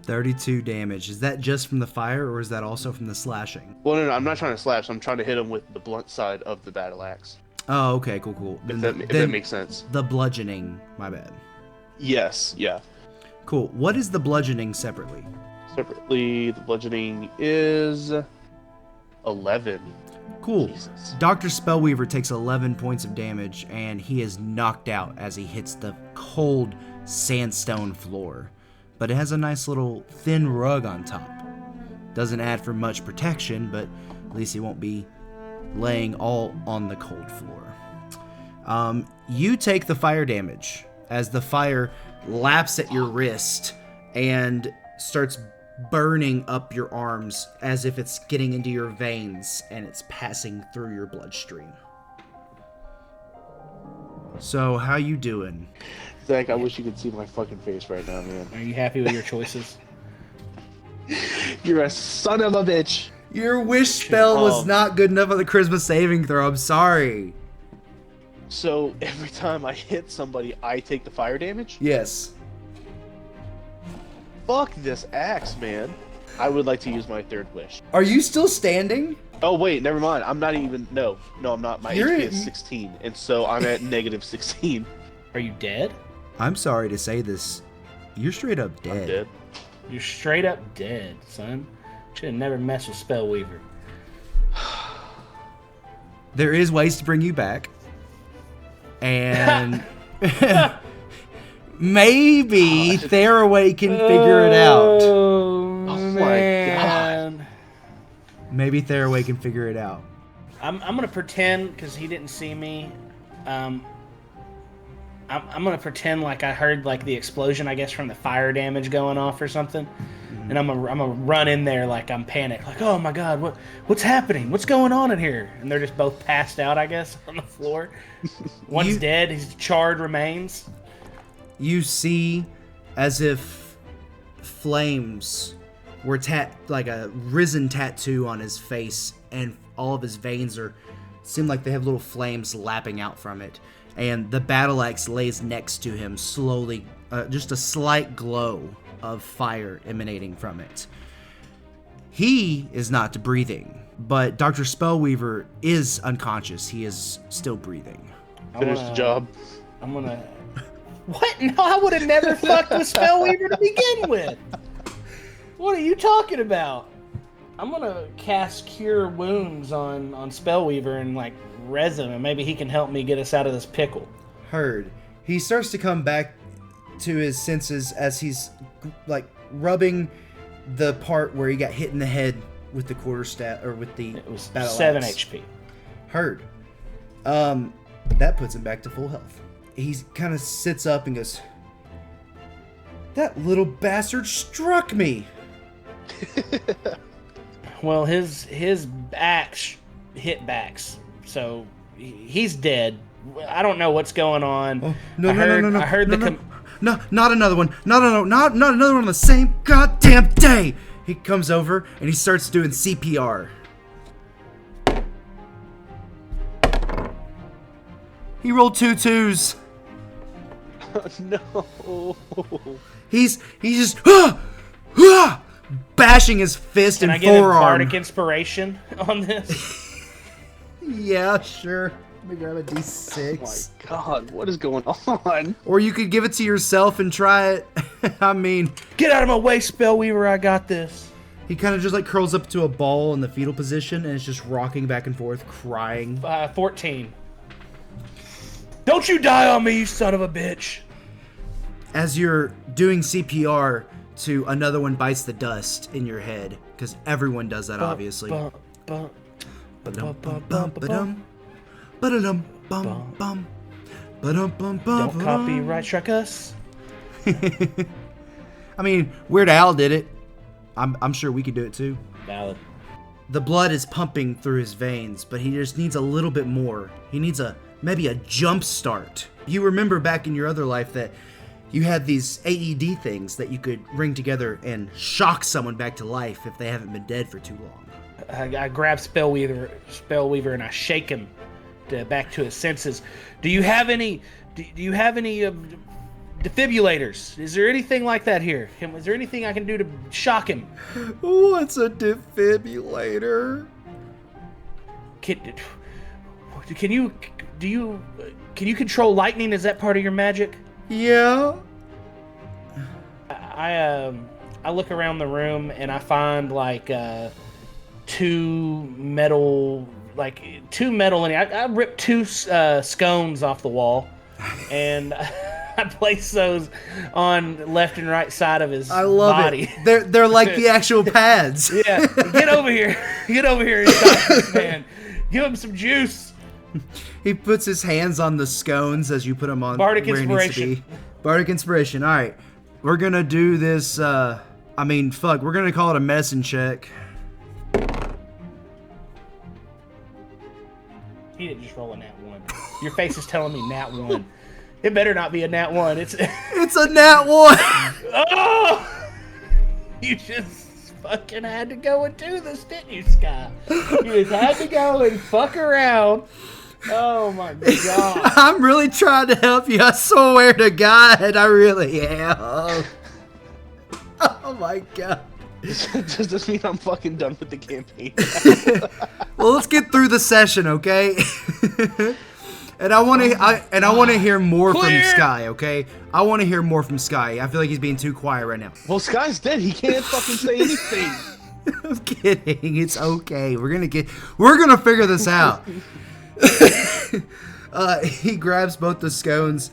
32 damage. Is that just from the fire, or is that also from the slashing? Well, no, I'm not trying to slash. I'm trying to hit him with the blunt side of the battle axe. Oh, okay, cool. If that makes sense. The bludgeoning, my bad. Yes, yeah. Cool. What is the bludgeoning separately? Separately, the bludgeoning is 11. Cool. Jesus. Dr. Spellweaver takes 11 points of damage, and he is knocked out as he hits the cold sandstone floor. But it has a nice little thin rug on top. Doesn't add for much protection, but at least he won't be laying all on the cold floor. You take the fire damage as the fire laps at your wrist and starts burning up your arms as if it's getting into your veins and it's passing through your bloodstream. So, how you doing? Zach, I wish you could see my fucking face right now, man. Are you happy with your choices? You're a son of a bitch. Your wish spell was not good enough on the charisma saving throw. I'm sorry. So, every time I hit somebody, I take the fire damage? Yes. Fuck this axe, man. I would like to use my third wish. Are you still standing? Oh, wait, never mind. I'm not even... No, I'm not. My You're HP is 16, and so I'm at negative 16. Are you dead? I'm sorry to say this. You're straight up dead. I'm dead. You're straight up dead, son. Should have never messed with Spellweaver. There is ways to bring you back. And maybe Theraway can figure it out. Oh my God. Maybe Theraway can figure it out. I'm gonna pretend, because he didn't see me. I'm gonna pretend like I heard like the explosion, I guess, from the fire damage going off or something. And I'm gonna run in there like I'm panicked, like, oh my God, what's happening? What's going on in here? And they're just both passed out, I guess, on the floor. One's dead, his charred remains. You see as if flames were like a risen tattoo on his face, and all of his veins seem like they have little flames lapping out from it. And the battle axe lays next to him, slowly, just a slight glow of fire emanating from it. He is not breathing, but Dr. Spellweaver is unconscious. He is still breathing. Finish the job. I'm gonna... What? No, I would have never fucked with Spellweaver to begin with. What are you talking about? I'm gonna cast Cure Wounds on Spellweaver and like res him, and maybe he can help me get us out of this pickle. Heard. He starts to come back to his senses as he's like rubbing the part where he got hit in the head with the quarterstaff, or with the It was battle 7 axe. HP. Heard. That puts him back to full health. He kind of sits up and goes, "That little bastard struck me." Well, his axe hit backs, so he's dead. I don't know what's going on. Oh, no. I heard No, not another one. Not another one on the same goddamn day. He comes over and he starts doing CPR. He rolled 2 2s. No. He's just bashing his fist Can and I get a forearm. bardic inspiration on this? Yeah, sure. Let me grab a D6. Oh my god, what is going on? Or you could give it to yourself and try it. I mean... Get out of my way, Spellweaver, I got this. He kind of just like curls up to a ball in the fetal position and is just rocking back and forth, crying. 14. Don't you die on me, you son of a bitch. As you're doing CPR to another one bites the dust in your head, because everyone does that, obviously. Don't copyright strike us. I mean, Weird Al did it. I'm sure we could do it too. Valid. The blood is pumping through his veins, but he just needs a little bit more. He needs maybe a jump start. You remember back in your other life that you had these AED things that you could ring together and shock someone back to life if they haven't been dead for too long. I grab Spellweaver, and I shake him back to his senses. Do you have any? Do you have any defibrillators? Is there anything like that here? Is there anything I can do to shock him? What's a defibrillator? Can you control lightning? Is that part of your magic? Yeah. I look around the room and I find like two metal, and I ripped two scones off the wall, and I place those on left and right side of his body. It. They're like the actual pads. Yeah, get over here and shock this man. Give him some juice. He puts his hands on the scones as you put them on. Bardic where inspiration. It needs to be. Bardic inspiration. All right, we're gonna do this. We're gonna call it a medicine check. He didn't just roll a nat 1. Your face is telling me nat 1. It better not be a nat 1. It's a nat 1. Oh! You just fucking had to go and do this, didn't you, Sky? You just had to go and fuck around. Oh my god. I'm really trying to help you. I swear to God, I really am. Oh my god. Does this mean I'm fucking done with the campaign? Well, let's get through the session, okay? And I want to hear more from Sky, okay? I want to hear more from Sky. I feel like he's being too quiet right now. Well, Sky's dead. He can't fucking say anything. I'm kidding. It's okay. We're gonna figure this out. He grabs both the scones,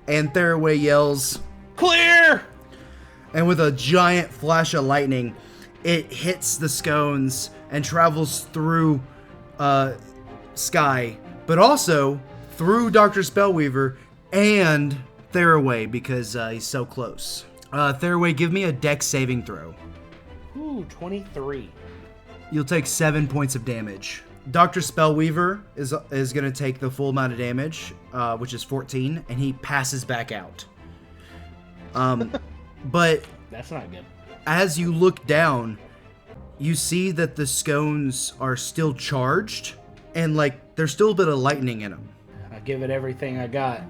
and Theraway yells, "Clear!" And with a giant flash of lightning, it hits the scones and travels through Sky, but also through Dr. Spellweaver and Theraway because he's so close. Theraway, give me a dex saving throw. Ooh, 23. You'll take 7 points of damage. Dr. Spellweaver is going to take the full amount of damage, which is 14, and he passes back out. But that's not good. As you look down, you see that the scones are still charged, and like there's still a bit of lightning in them. I give it everything I got.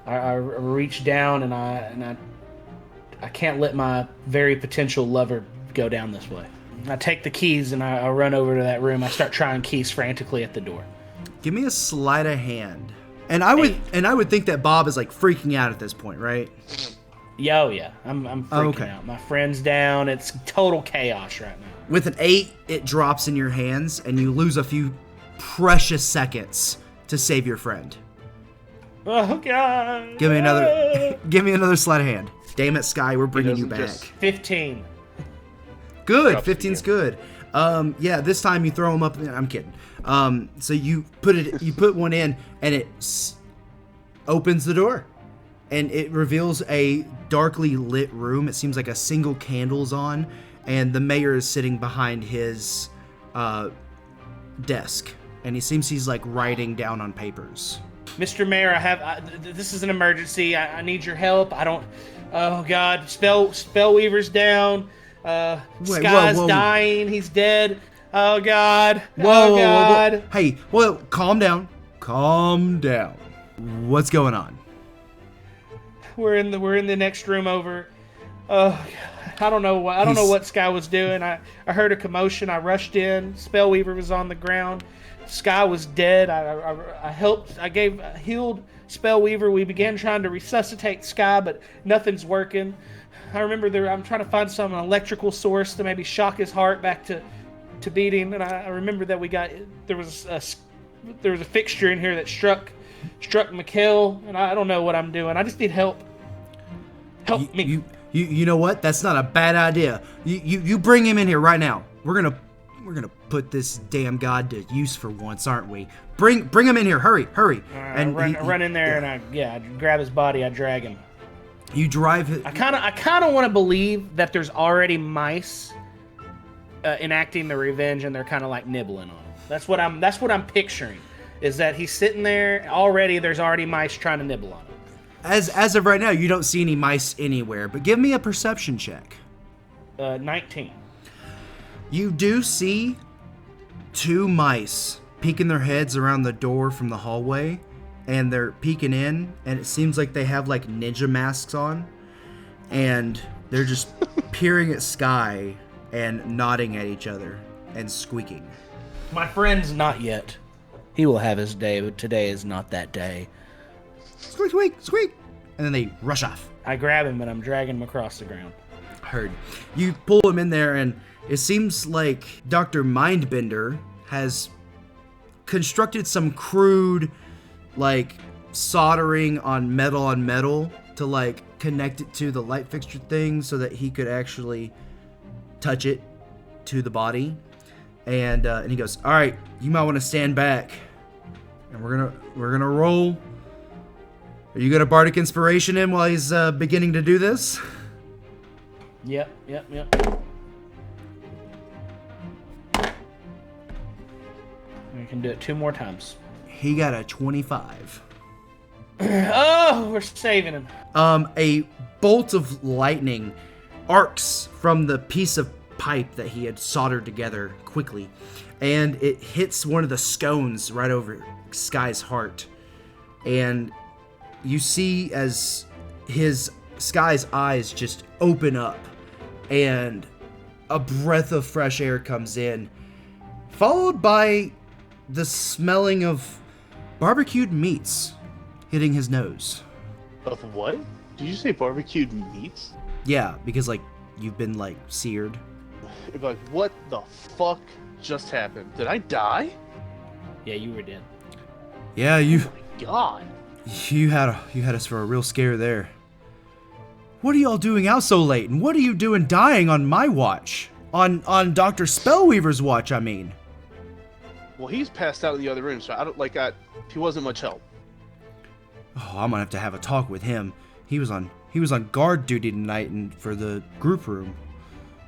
I reach down and I can't let my very potential lover go down this way. I take the keys and I run over to that room. I start trying keys frantically at the door. Give me a sleight of hand. And I would think that Bob is like freaking out at this point, right? Yeah. I'm freaking out. My friend's down. It's total chaos right now. With an 8, it drops in your hands, and you lose a few precious seconds to save your friend. Oh God! Give me another sleight of hand. Damn it, Sky, we're bringing you back. 15. Good. 15's good. Yeah, this time you throw them up. I'm kidding. So you put one in, and it opens the door. And it reveals a darkly lit room. It seems like a single candle's on, and the mayor is sitting behind his desk, and he's like writing down on papers. Mr. Mayor, this is an emergency. I need your help. Oh God, Spellweaver's down. Sky's dying. He's dead. Oh God. Whoa. Hey, calm down. Calm down. What's going on? We're in the next room over. Oh, I don't know what Sky was doing. I heard a commotion. I rushed in. Spellweaver was on the ground. Sky was dead. I helped. I healed Spellweaver. We began trying to resuscitate Sky, but nothing's working. I remember I'm trying to find some electrical source to maybe shock his heart back to beating. And I remember that there was a fixture in here that struck Mikhail, and I don't know what I'm doing. I just need help. Help me. You know what? That's not a bad idea. You bring him in here right now. We're gonna put this damn god to use for once, aren't we? Bring him in here. Hurry. And run in there, and I grab his body. I drag him. You drive him. I kind of want to believe that there's already mice enacting the revenge, and they're kind of like nibbling on him. That's what I'm picturing. Is that he's sitting there already? There's already mice trying to nibble on him. As of right now, you don't see any mice anywhere. But give me a perception check. 19. You do see 2 mice peeking their heads around the door from the hallway, and they're peeking in, and it seems like they have like ninja masks on, and they're just peering at Sky and nodding at each other and squeaking. My friend's not yet. He will have his day, but today is not that day. Squeak, squeak, squeak! And then they rush off. I grab him and I'm dragging him across the ground. Heard. You pull him in there, and it seems like Dr. Mindbender has constructed some crude, like, soldering on metal to, like, connect it to the light fixture thing so that he could actually touch it to the body. And he goes, all right, you might want to stand back, and we're gonna roll. Are you gonna bardic inspiration him while he's beginning to do this? Yep. We can do it 2 more times. He got a 25. Oh, we're saving him. A bolt of lightning arcs from the piece of pipe that he had soldered together quickly, and it hits one of the scones right over Sky's heart. And you see as Sky's eyes just open up, and a breath of fresh air comes in, followed by the smelling of barbecued meats hitting his nose. Of what? Did you say barbecued meats? Yeah, because, like, you've been, like, seared. You're like, what the fuck just happened? Did I die? Yeah, you were dead. Yeah, you Oh my god. you had us for a real scare there. What are y'all doing out so late? And what are you doing dying on my watch? On Dr. Spellweaver's watch, I mean. Well, he's passed out in the other room, so he wasn't much help. Oh, I'm gonna have a talk with him. He was on guard duty tonight and for the group room.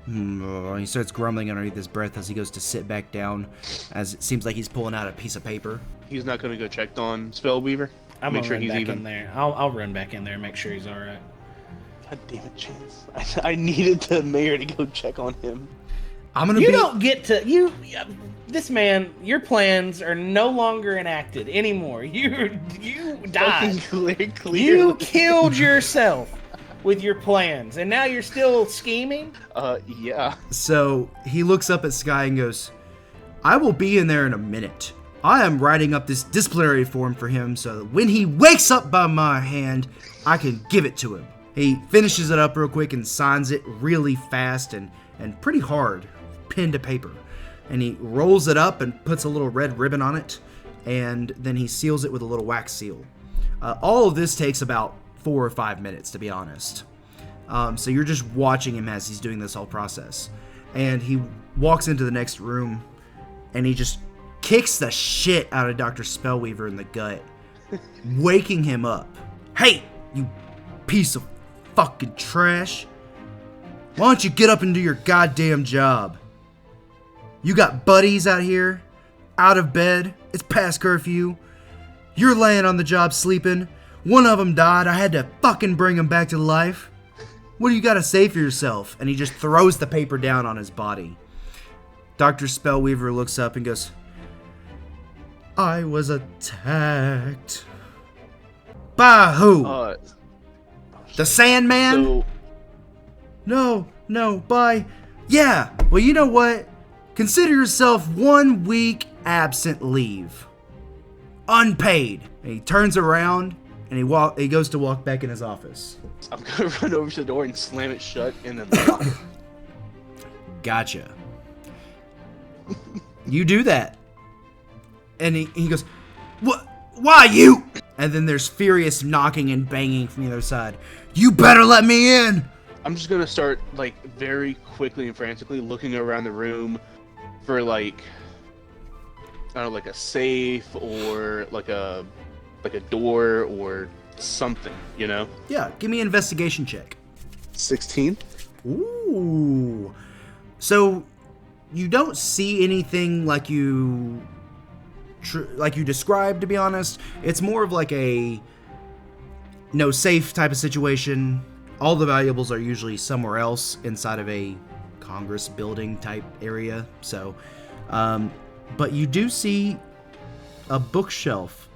He starts grumbling underneath his breath as he goes to sit back down, as it seems like he's pulling out a piece of paper. He's not gonna go check on Spellweaver. I'm make gonna sure run he's back even in there. I'll run back in there and make sure he's all right. God damn it, Chance! I needed the mayor to go check on him. Don't get to this man. Your plans are no longer enacted anymore. You died. Clearly. You killed yourself with your plans, and now you're still scheming? Yeah. So he looks up at Sky and goes, I will be in there in a minute. I am writing up this disciplinary form for him so that when he wakes up by my hand, I can give it to him. He finishes it up real quick and signs it really fast and pretty hard, pen to paper. And he rolls it up and puts a little red ribbon on it, and then he seals it with a little wax seal. All of this takes about 4 or 5 minutes, to be honest. So you're just watching him as he's doing this whole process. And he walks into the next room, and he just kicks the shit out of Dr. Spellweaver in the gut, waking him up. Hey, you piece of fucking trash. Why don't you get up and do your goddamn job? You got buddies out here, out of bed, it's past curfew. You're laying on the job sleeping. One of them died, I had to fucking bring him back to life. What do you gotta say for yourself? And he just throws the paper down on his body. Dr. Spellweaver looks up and goes, I was attacked. By who? The Sandman? So... No, by... Yeah, well, you know what? Consider yourself 1 week absent leave. Unpaid. And he turns around and he goes to walk back in his office. I'm gonna run over to the door and slam it shut and then lock it. Gotcha. You do that. And he goes, "What? Why you?" And then there's furious knocking and banging from the other side. "You better let me in!" I'm just gonna start, like, very quickly and frantically looking around the room for, like, I don't know, like a safe or like a door or something, you know? Yeah, give me an investigation check. 16. Ooh. So you don't see anything like you described, to be honest. It's more of like a no safe type of situation. All the valuables are usually somewhere else inside of a Congress building type area. So, but you do see a bookshelf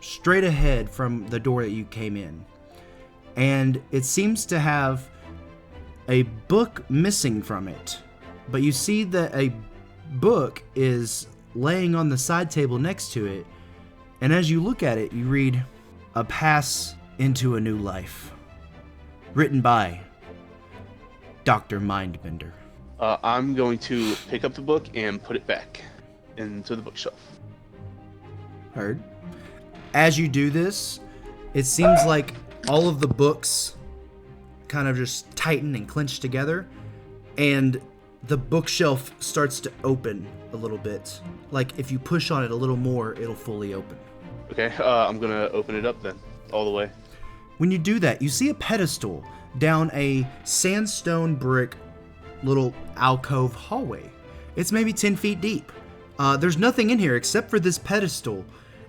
straight ahead from the door that you came in. And it seems to have a book missing from it. But you see that a book is laying on the side table next to it. And as you look at it, you read, "A Pass into a New Life." Written by Dr. Mindbender. I'm going to pick up the book and put it back into the bookshelf. Heard. As you do this, it seems like all of the books kind of just tighten and clench together, and the bookshelf starts to open a little bit. Like if you push on it a little more, it'll fully open. Okay, I'm gonna open it up then, all the way. When you do that, you see a pedestal down a sandstone brick little alcove hallway. It's maybe 10 feet deep. There's nothing in here except for this pedestal,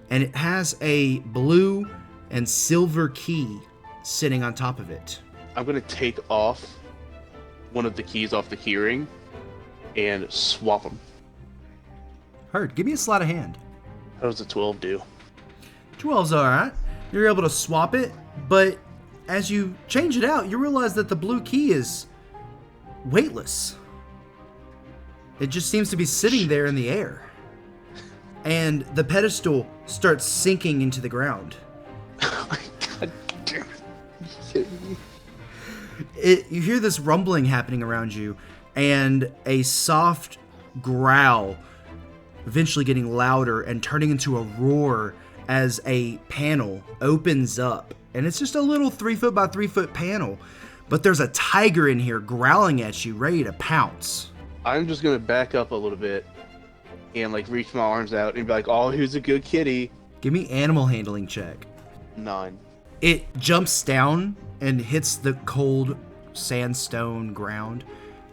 and it has a blue and silver key sitting on top of it. I'm gonna take off one of the keys off the keyring and swap them. Heard. Give me a sleight of hand. How does a 12 do? 12's alright. You're able to swap it, but as you change it out, you realize that the blue key is weightless. It just seems to be sitting there in the air. And the pedestal starts sinking into the ground. Oh my god damn it. Are you kidding me? You hear this rumbling happening around you, and a soft growl eventually getting louder and turning into a roar as a panel opens up. And it's just a little 3 foot by 3 foot panel, but there's a tiger in here growling at you, ready to pounce. I'm just gonna back up a little bit and like reach my arms out and be like, "Oh, who's a good kitty?" Give me animal handling check. 9. It jumps down and hits the cold sandstone ground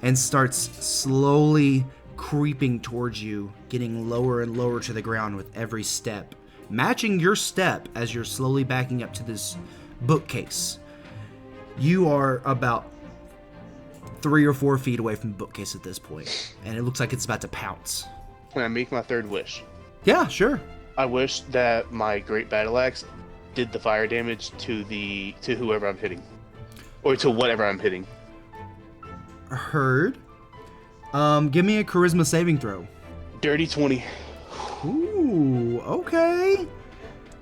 and starts slowly creeping towards you, getting lower and lower to the ground with every step, matching your step as you're slowly backing up to this bookcase. You are about 3 or 4 feet away from the bookcase at this point, and it looks like it's about to pounce. Can I make my third wish? Yeah, sure. I wish that my great battle axe did the fire damage to whoever I'm hitting, or to whatever I'm hitting. Heard. Give me a charisma saving throw. Dirty 20. Ooh, okay.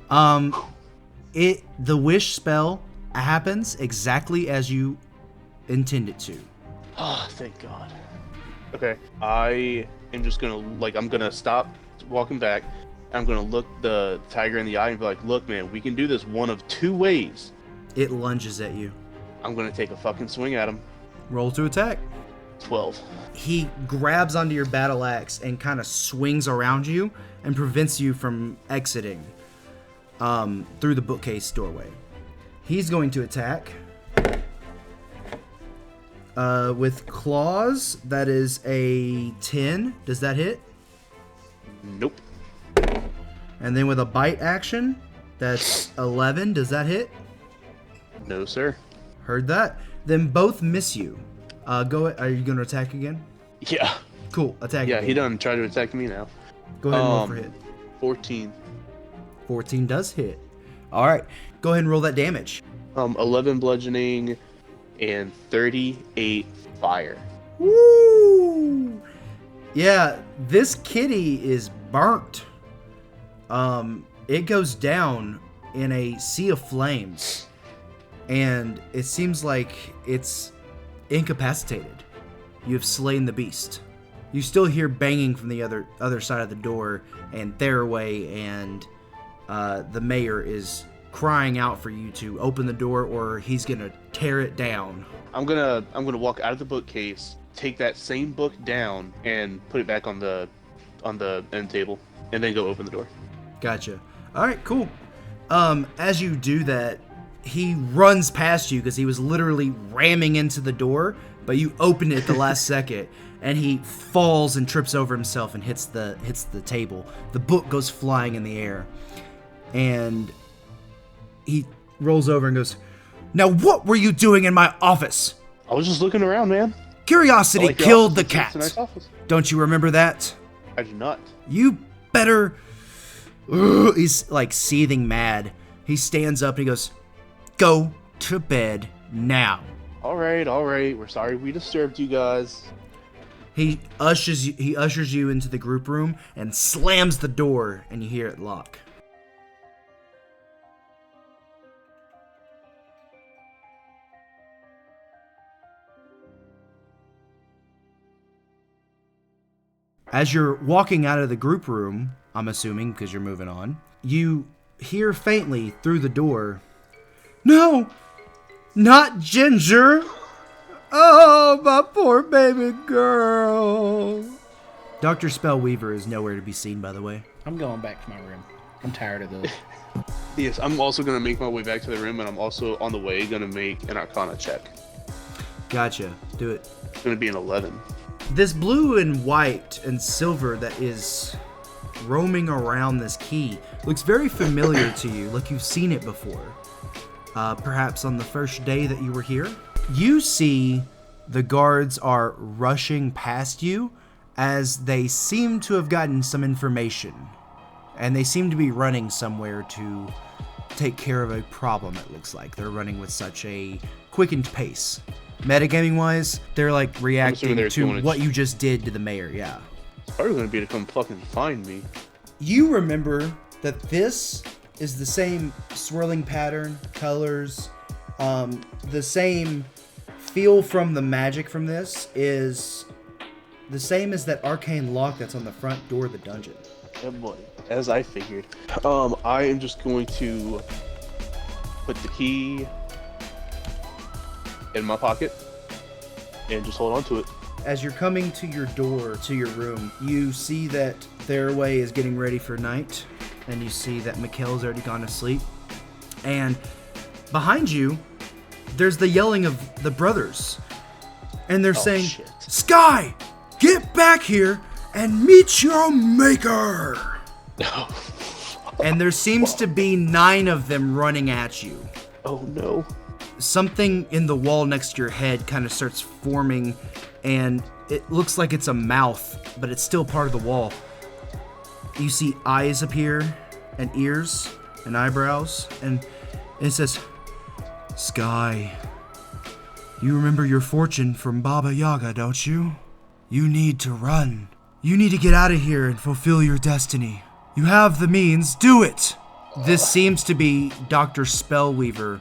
The wish spell happens exactly as you intend it to. Oh, thank God. Okay, I am just gonna, I'm gonna stop walking back. I'm gonna look the tiger in the eye and be like, "Look, man, we can do this one of 2 ways." It lunges at you. I'm gonna take a fucking swing at him. Roll to attack. 12. He grabs onto your battle axe and kind of swings around you and prevents you from exiting through the bookcase doorway. He's going to attack with claws. That is a 10. Does that hit? Nope. And then with a bite action, that's 11. Does that hit? No, sir. Heard that. Then both miss you. Go. Are you going to attack again? Yeah. Cool. Attack. Yeah, again. he done tried to attack me now. Go ahead and roll for hit. 14. 14 does hit. All right. Go ahead and roll that damage. 11 bludgeoning and 38 fire. Woo! Yeah, this kitty is burnt. It goes down in a sea of flames, and it seems like it's incapacitated. You have slain the beast. You still hear banging from the other side of the door, and Theraway and the mayor is crying out for you to open the door, or he's gonna tear it down. I'm gonna walk out of the bookcase, take that same book down, and put it back on the end table, and then go open the door. Gotcha. All right, cool. As you do that, he runs past you because he was literally ramming into the door, but you open it at the last second, and he falls and trips over himself and hits the table. The book goes flying in the air, and he rolls over and goes, "Now what were you doing in my office?" I was just looking around, man. Curiosity killed the cat. Don't you remember that? I do not. You better... Ugh, he's like seething mad. He stands up and he goes, "Go to bed now." All right. We're sorry we disturbed you guys. He ushers you into the group room and slams the door, and you hear it lock. As you're walking out of the group room, I'm assuming because you're moving on, you hear faintly through the door, "No, not Ginger. Oh, my poor baby girl." Dr. Spellweaver is nowhere to be seen, by the way. I'm going back to my room. I'm tired of this. Yes, I'm also going to make my way back to the room, and I'm also on the way going to make an Arcana check. Gotcha. Do it. It's going to be an 11. This blue and white and silver that is roaming around this key looks very familiar to you, like you've seen it before. Perhaps on the first day that you were here. You see the guards are rushing past you as they seem to have gotten some information. And they seem to be running somewhere to take care of a problem, it looks like. They're running with such a quickened pace. Metagaming wise, they're like reacting to what you just did to the mayor, yeah. It's probably going to be to come fucking find me. You remember that this is the same swirling pattern, colors, the same feel from the magic from this is the same as that arcane lock that's on the front door of the dungeon. Yeah, boy. As I figured. I am just going to put the key in my pocket and just hold on to it. As you're coming to your door, to your room, you see that Theraway is getting ready for night, and you see that Mikhail's already gone to sleep. And behind you, there's the yelling of the brothers. And they're saying, shit. "Sky, get back here and meet your maker!" And there seems to be 9 of them running at you. Oh no. Something in the wall next to your head kind of starts forming, and it looks like it's a mouth, but it's still part of the wall. You see eyes appear, and ears, and eyebrows, and it says, "Sky, you remember your fortune from Baba Yaga, don't you? You need to run. You need to get out of here and fulfill your destiny. You have the means, do it!" This seems to be Dr. Spellweaver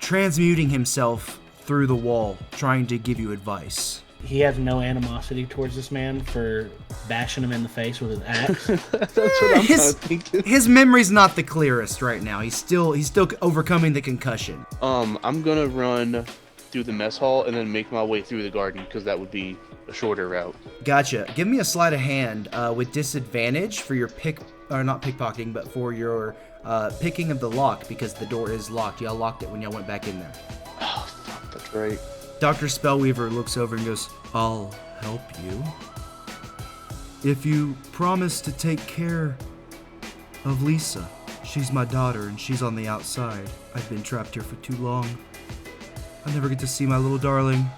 transmuting himself through the wall, trying to give you advice. He has no animosity towards this man for bashing him in the face with his axe. That's what I'm kind of thinking. His memory's not the clearest right now. He's still overcoming the concussion. I'm gonna run through the mess hall and then make my way through the garden because that would be a shorter route. Gotcha. Give me a sleight of hand with disadvantage for your not pickpocketing, but for your picking of the lock because the door is locked. Y'all locked it when y'all went back in there. Oh, fuck, that's right. Dr. Spellweaver looks over and goes, "I'll help you. If you promise to take care of Lisa. She's my daughter and she's on the outside. I've been trapped here for too long. I never get to see my little darling.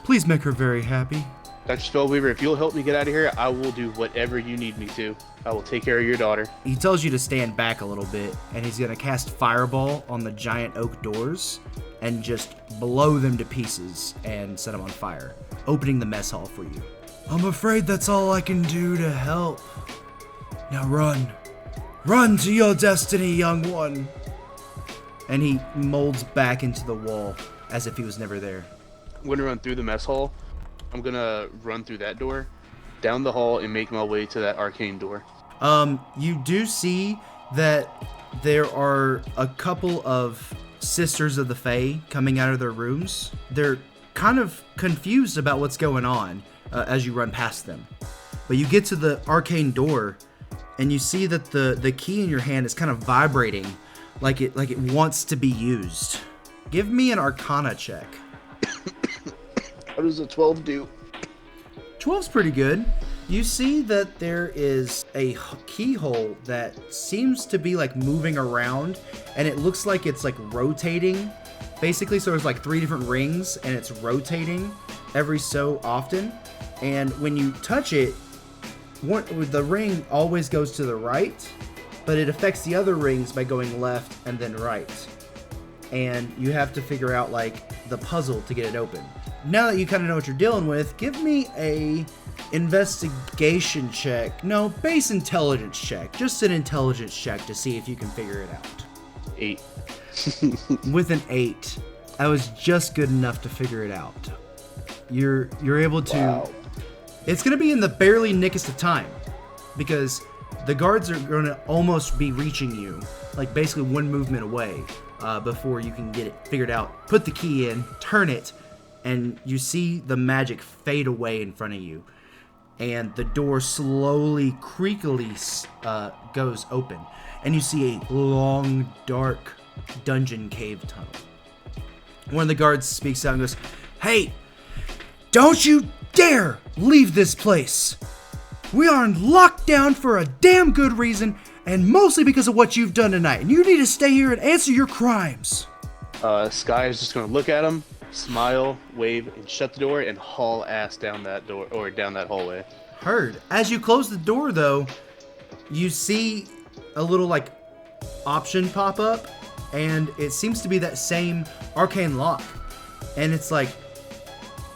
Please make her very happy." Dr. Spellweaver, if you'll help me get out of here, I will do whatever you need me to. I will take care of your daughter. He tells you to stand back a little bit, and he's going to cast Fireball on the giant oak doors and just blow them to pieces and set them on fire, opening the mess hall for you. I'm afraid that's all I can do to help. Now run. Run to your destiny, young one. And he molds back into the wall as if he was never there. I'm going to run through the mess hall. I'm going to run through that door, down the hall, and make my way to that arcane door. You do see that there are a couple of Sisters of the Fae coming out of their rooms. They're kind of confused about what's going on as you run past them. But you get to the arcane door, and you see that the key in your hand is kind of vibrating like it wants to be used. Give me an Arcana check. How does a 12 do? 12's pretty good. You see that there is a keyhole that seems to be like moving around, and it looks like it's like rotating. Basically, so there's like 3 different rings, and it's rotating every so often. And when you touch it, the ring always goes to the right, but it affects the other rings by going left and then right. And you have to figure out like the puzzle to get it open. Now that you kind of know what you're dealing with, give me a investigation check. No, base intelligence check. Just an intelligence check to see if you can figure it out. 8. With an 8, I was just good enough to figure it out. You're able to. Wow. It's gonna be in the barely nickest of time, because the guards are gonna almost be reaching you, like basically one movement away, before you can get it figured out. Put the key in, turn it, and you see the magic fade away in front of you, and the door slowly, creakily goes open, and you see a long, dark dungeon cave tunnel. One of the guards speaks out and goes, "Hey, don't you dare leave this place! We are in lockdown for a damn good reason, and mostly because of what you've done tonight, and you need to stay here and answer your crimes." Sky is just going to look at him, smile, wave, and shut the door, and haul ass down that door, or down that hallway. Heard. As you close the door, though, you see a little, like, option pop up, and it seems to be that same arcane lock. And it's like,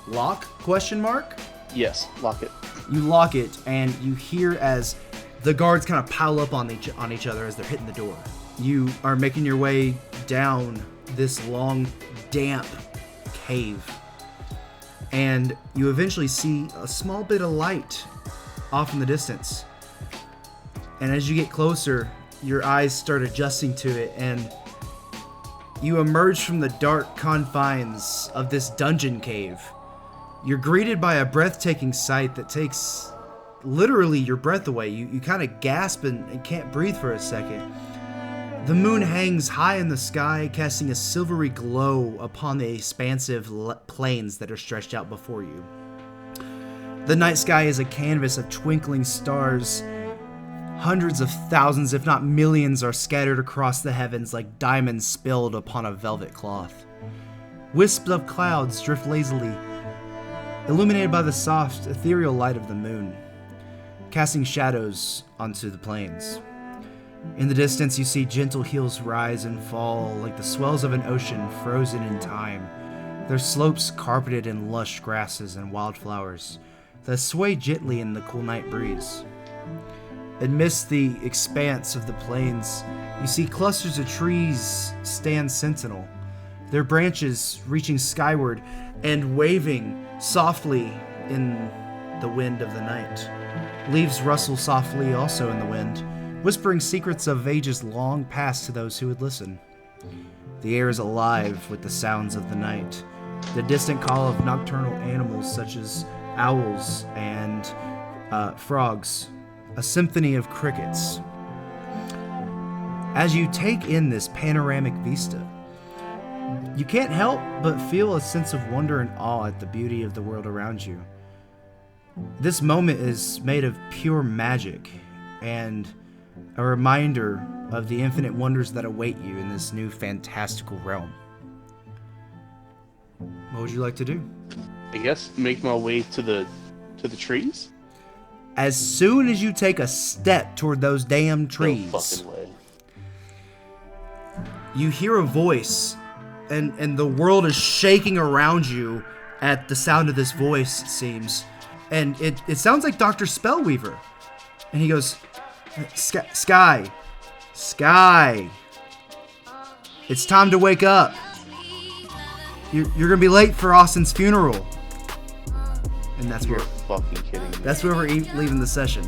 lock, question mark? Yes, lock it. You lock it, and you hear as the guards kind of pile up on each other as they're hitting the door. You are making your way down this long, damp cave, and you eventually see a small bit of light off in the distance. And as you get closer, your eyes start adjusting to it, and you emerge from the dark confines of this dungeon cave. You're greeted by a breathtaking sight that takes literally your breath away. You kind of gasp and can't breathe for a second. The moon hangs high in the sky, casting a silvery glow upon the expansive plains that are stretched out before you. The night sky is a canvas of twinkling stars. Hundreds of thousands, if not millions, are scattered across the heavens like diamonds spilled upon a velvet cloth. Wisps of clouds drift lazily, illuminated by the soft, ethereal light of the moon, casting shadows onto the plains. In the distance, you see gentle hills rise and fall like the swells of an ocean frozen in time, their slopes carpeted in lush grasses and wildflowers that sway gently in the cool night breeze. Amidst the expanse of the plains, you see clusters of trees stand sentinel, their branches reaching skyward and waving softly in the wind of the night. Leaves rustle softly also in the wind, whispering secrets of ages long past to those who would listen. The air is alive with the sounds of the night, the distant call of nocturnal animals such as owls and frogs, a symphony of crickets. As you take in this panoramic vista, you can't help but feel a sense of wonder and awe at the beauty of the world around you. This moment is made of pure magic and a reminder of the infinite wonders that await you in this new fantastical realm. What would you like to do? I guess make my way to the trees. As soon as you take a step toward those damn trees, No fucking way. you hear a voice, and the world is shaking around you at the sound of this voice, it seems. And it sounds like Dr. Spellweaver. And he goes, Sky, it's time to wake up. You're going to be late for Austin's funeral. And that's You're where fucking kidding me. that's where we're leaving the session.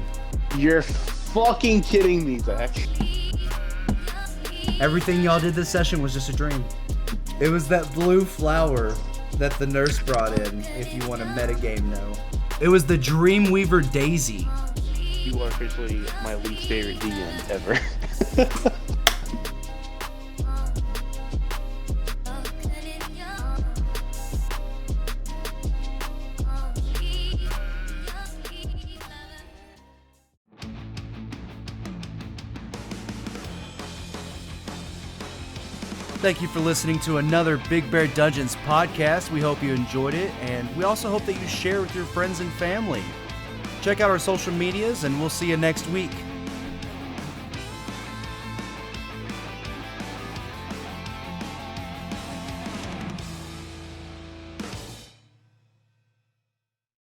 You're fucking kidding me, Zach. Everything y'all did this session was just a dream. It was that blue flower that the nurse brought in, if you want a metagame now. It was the Dreamweaver Daisy. You are officially my least favorite DM ever. Thank you for listening to another Big Bear Dungeons podcast. We hope you enjoyed it, and we also hope that you share with your friends and family. Check out our social medias, and we'll see you next week.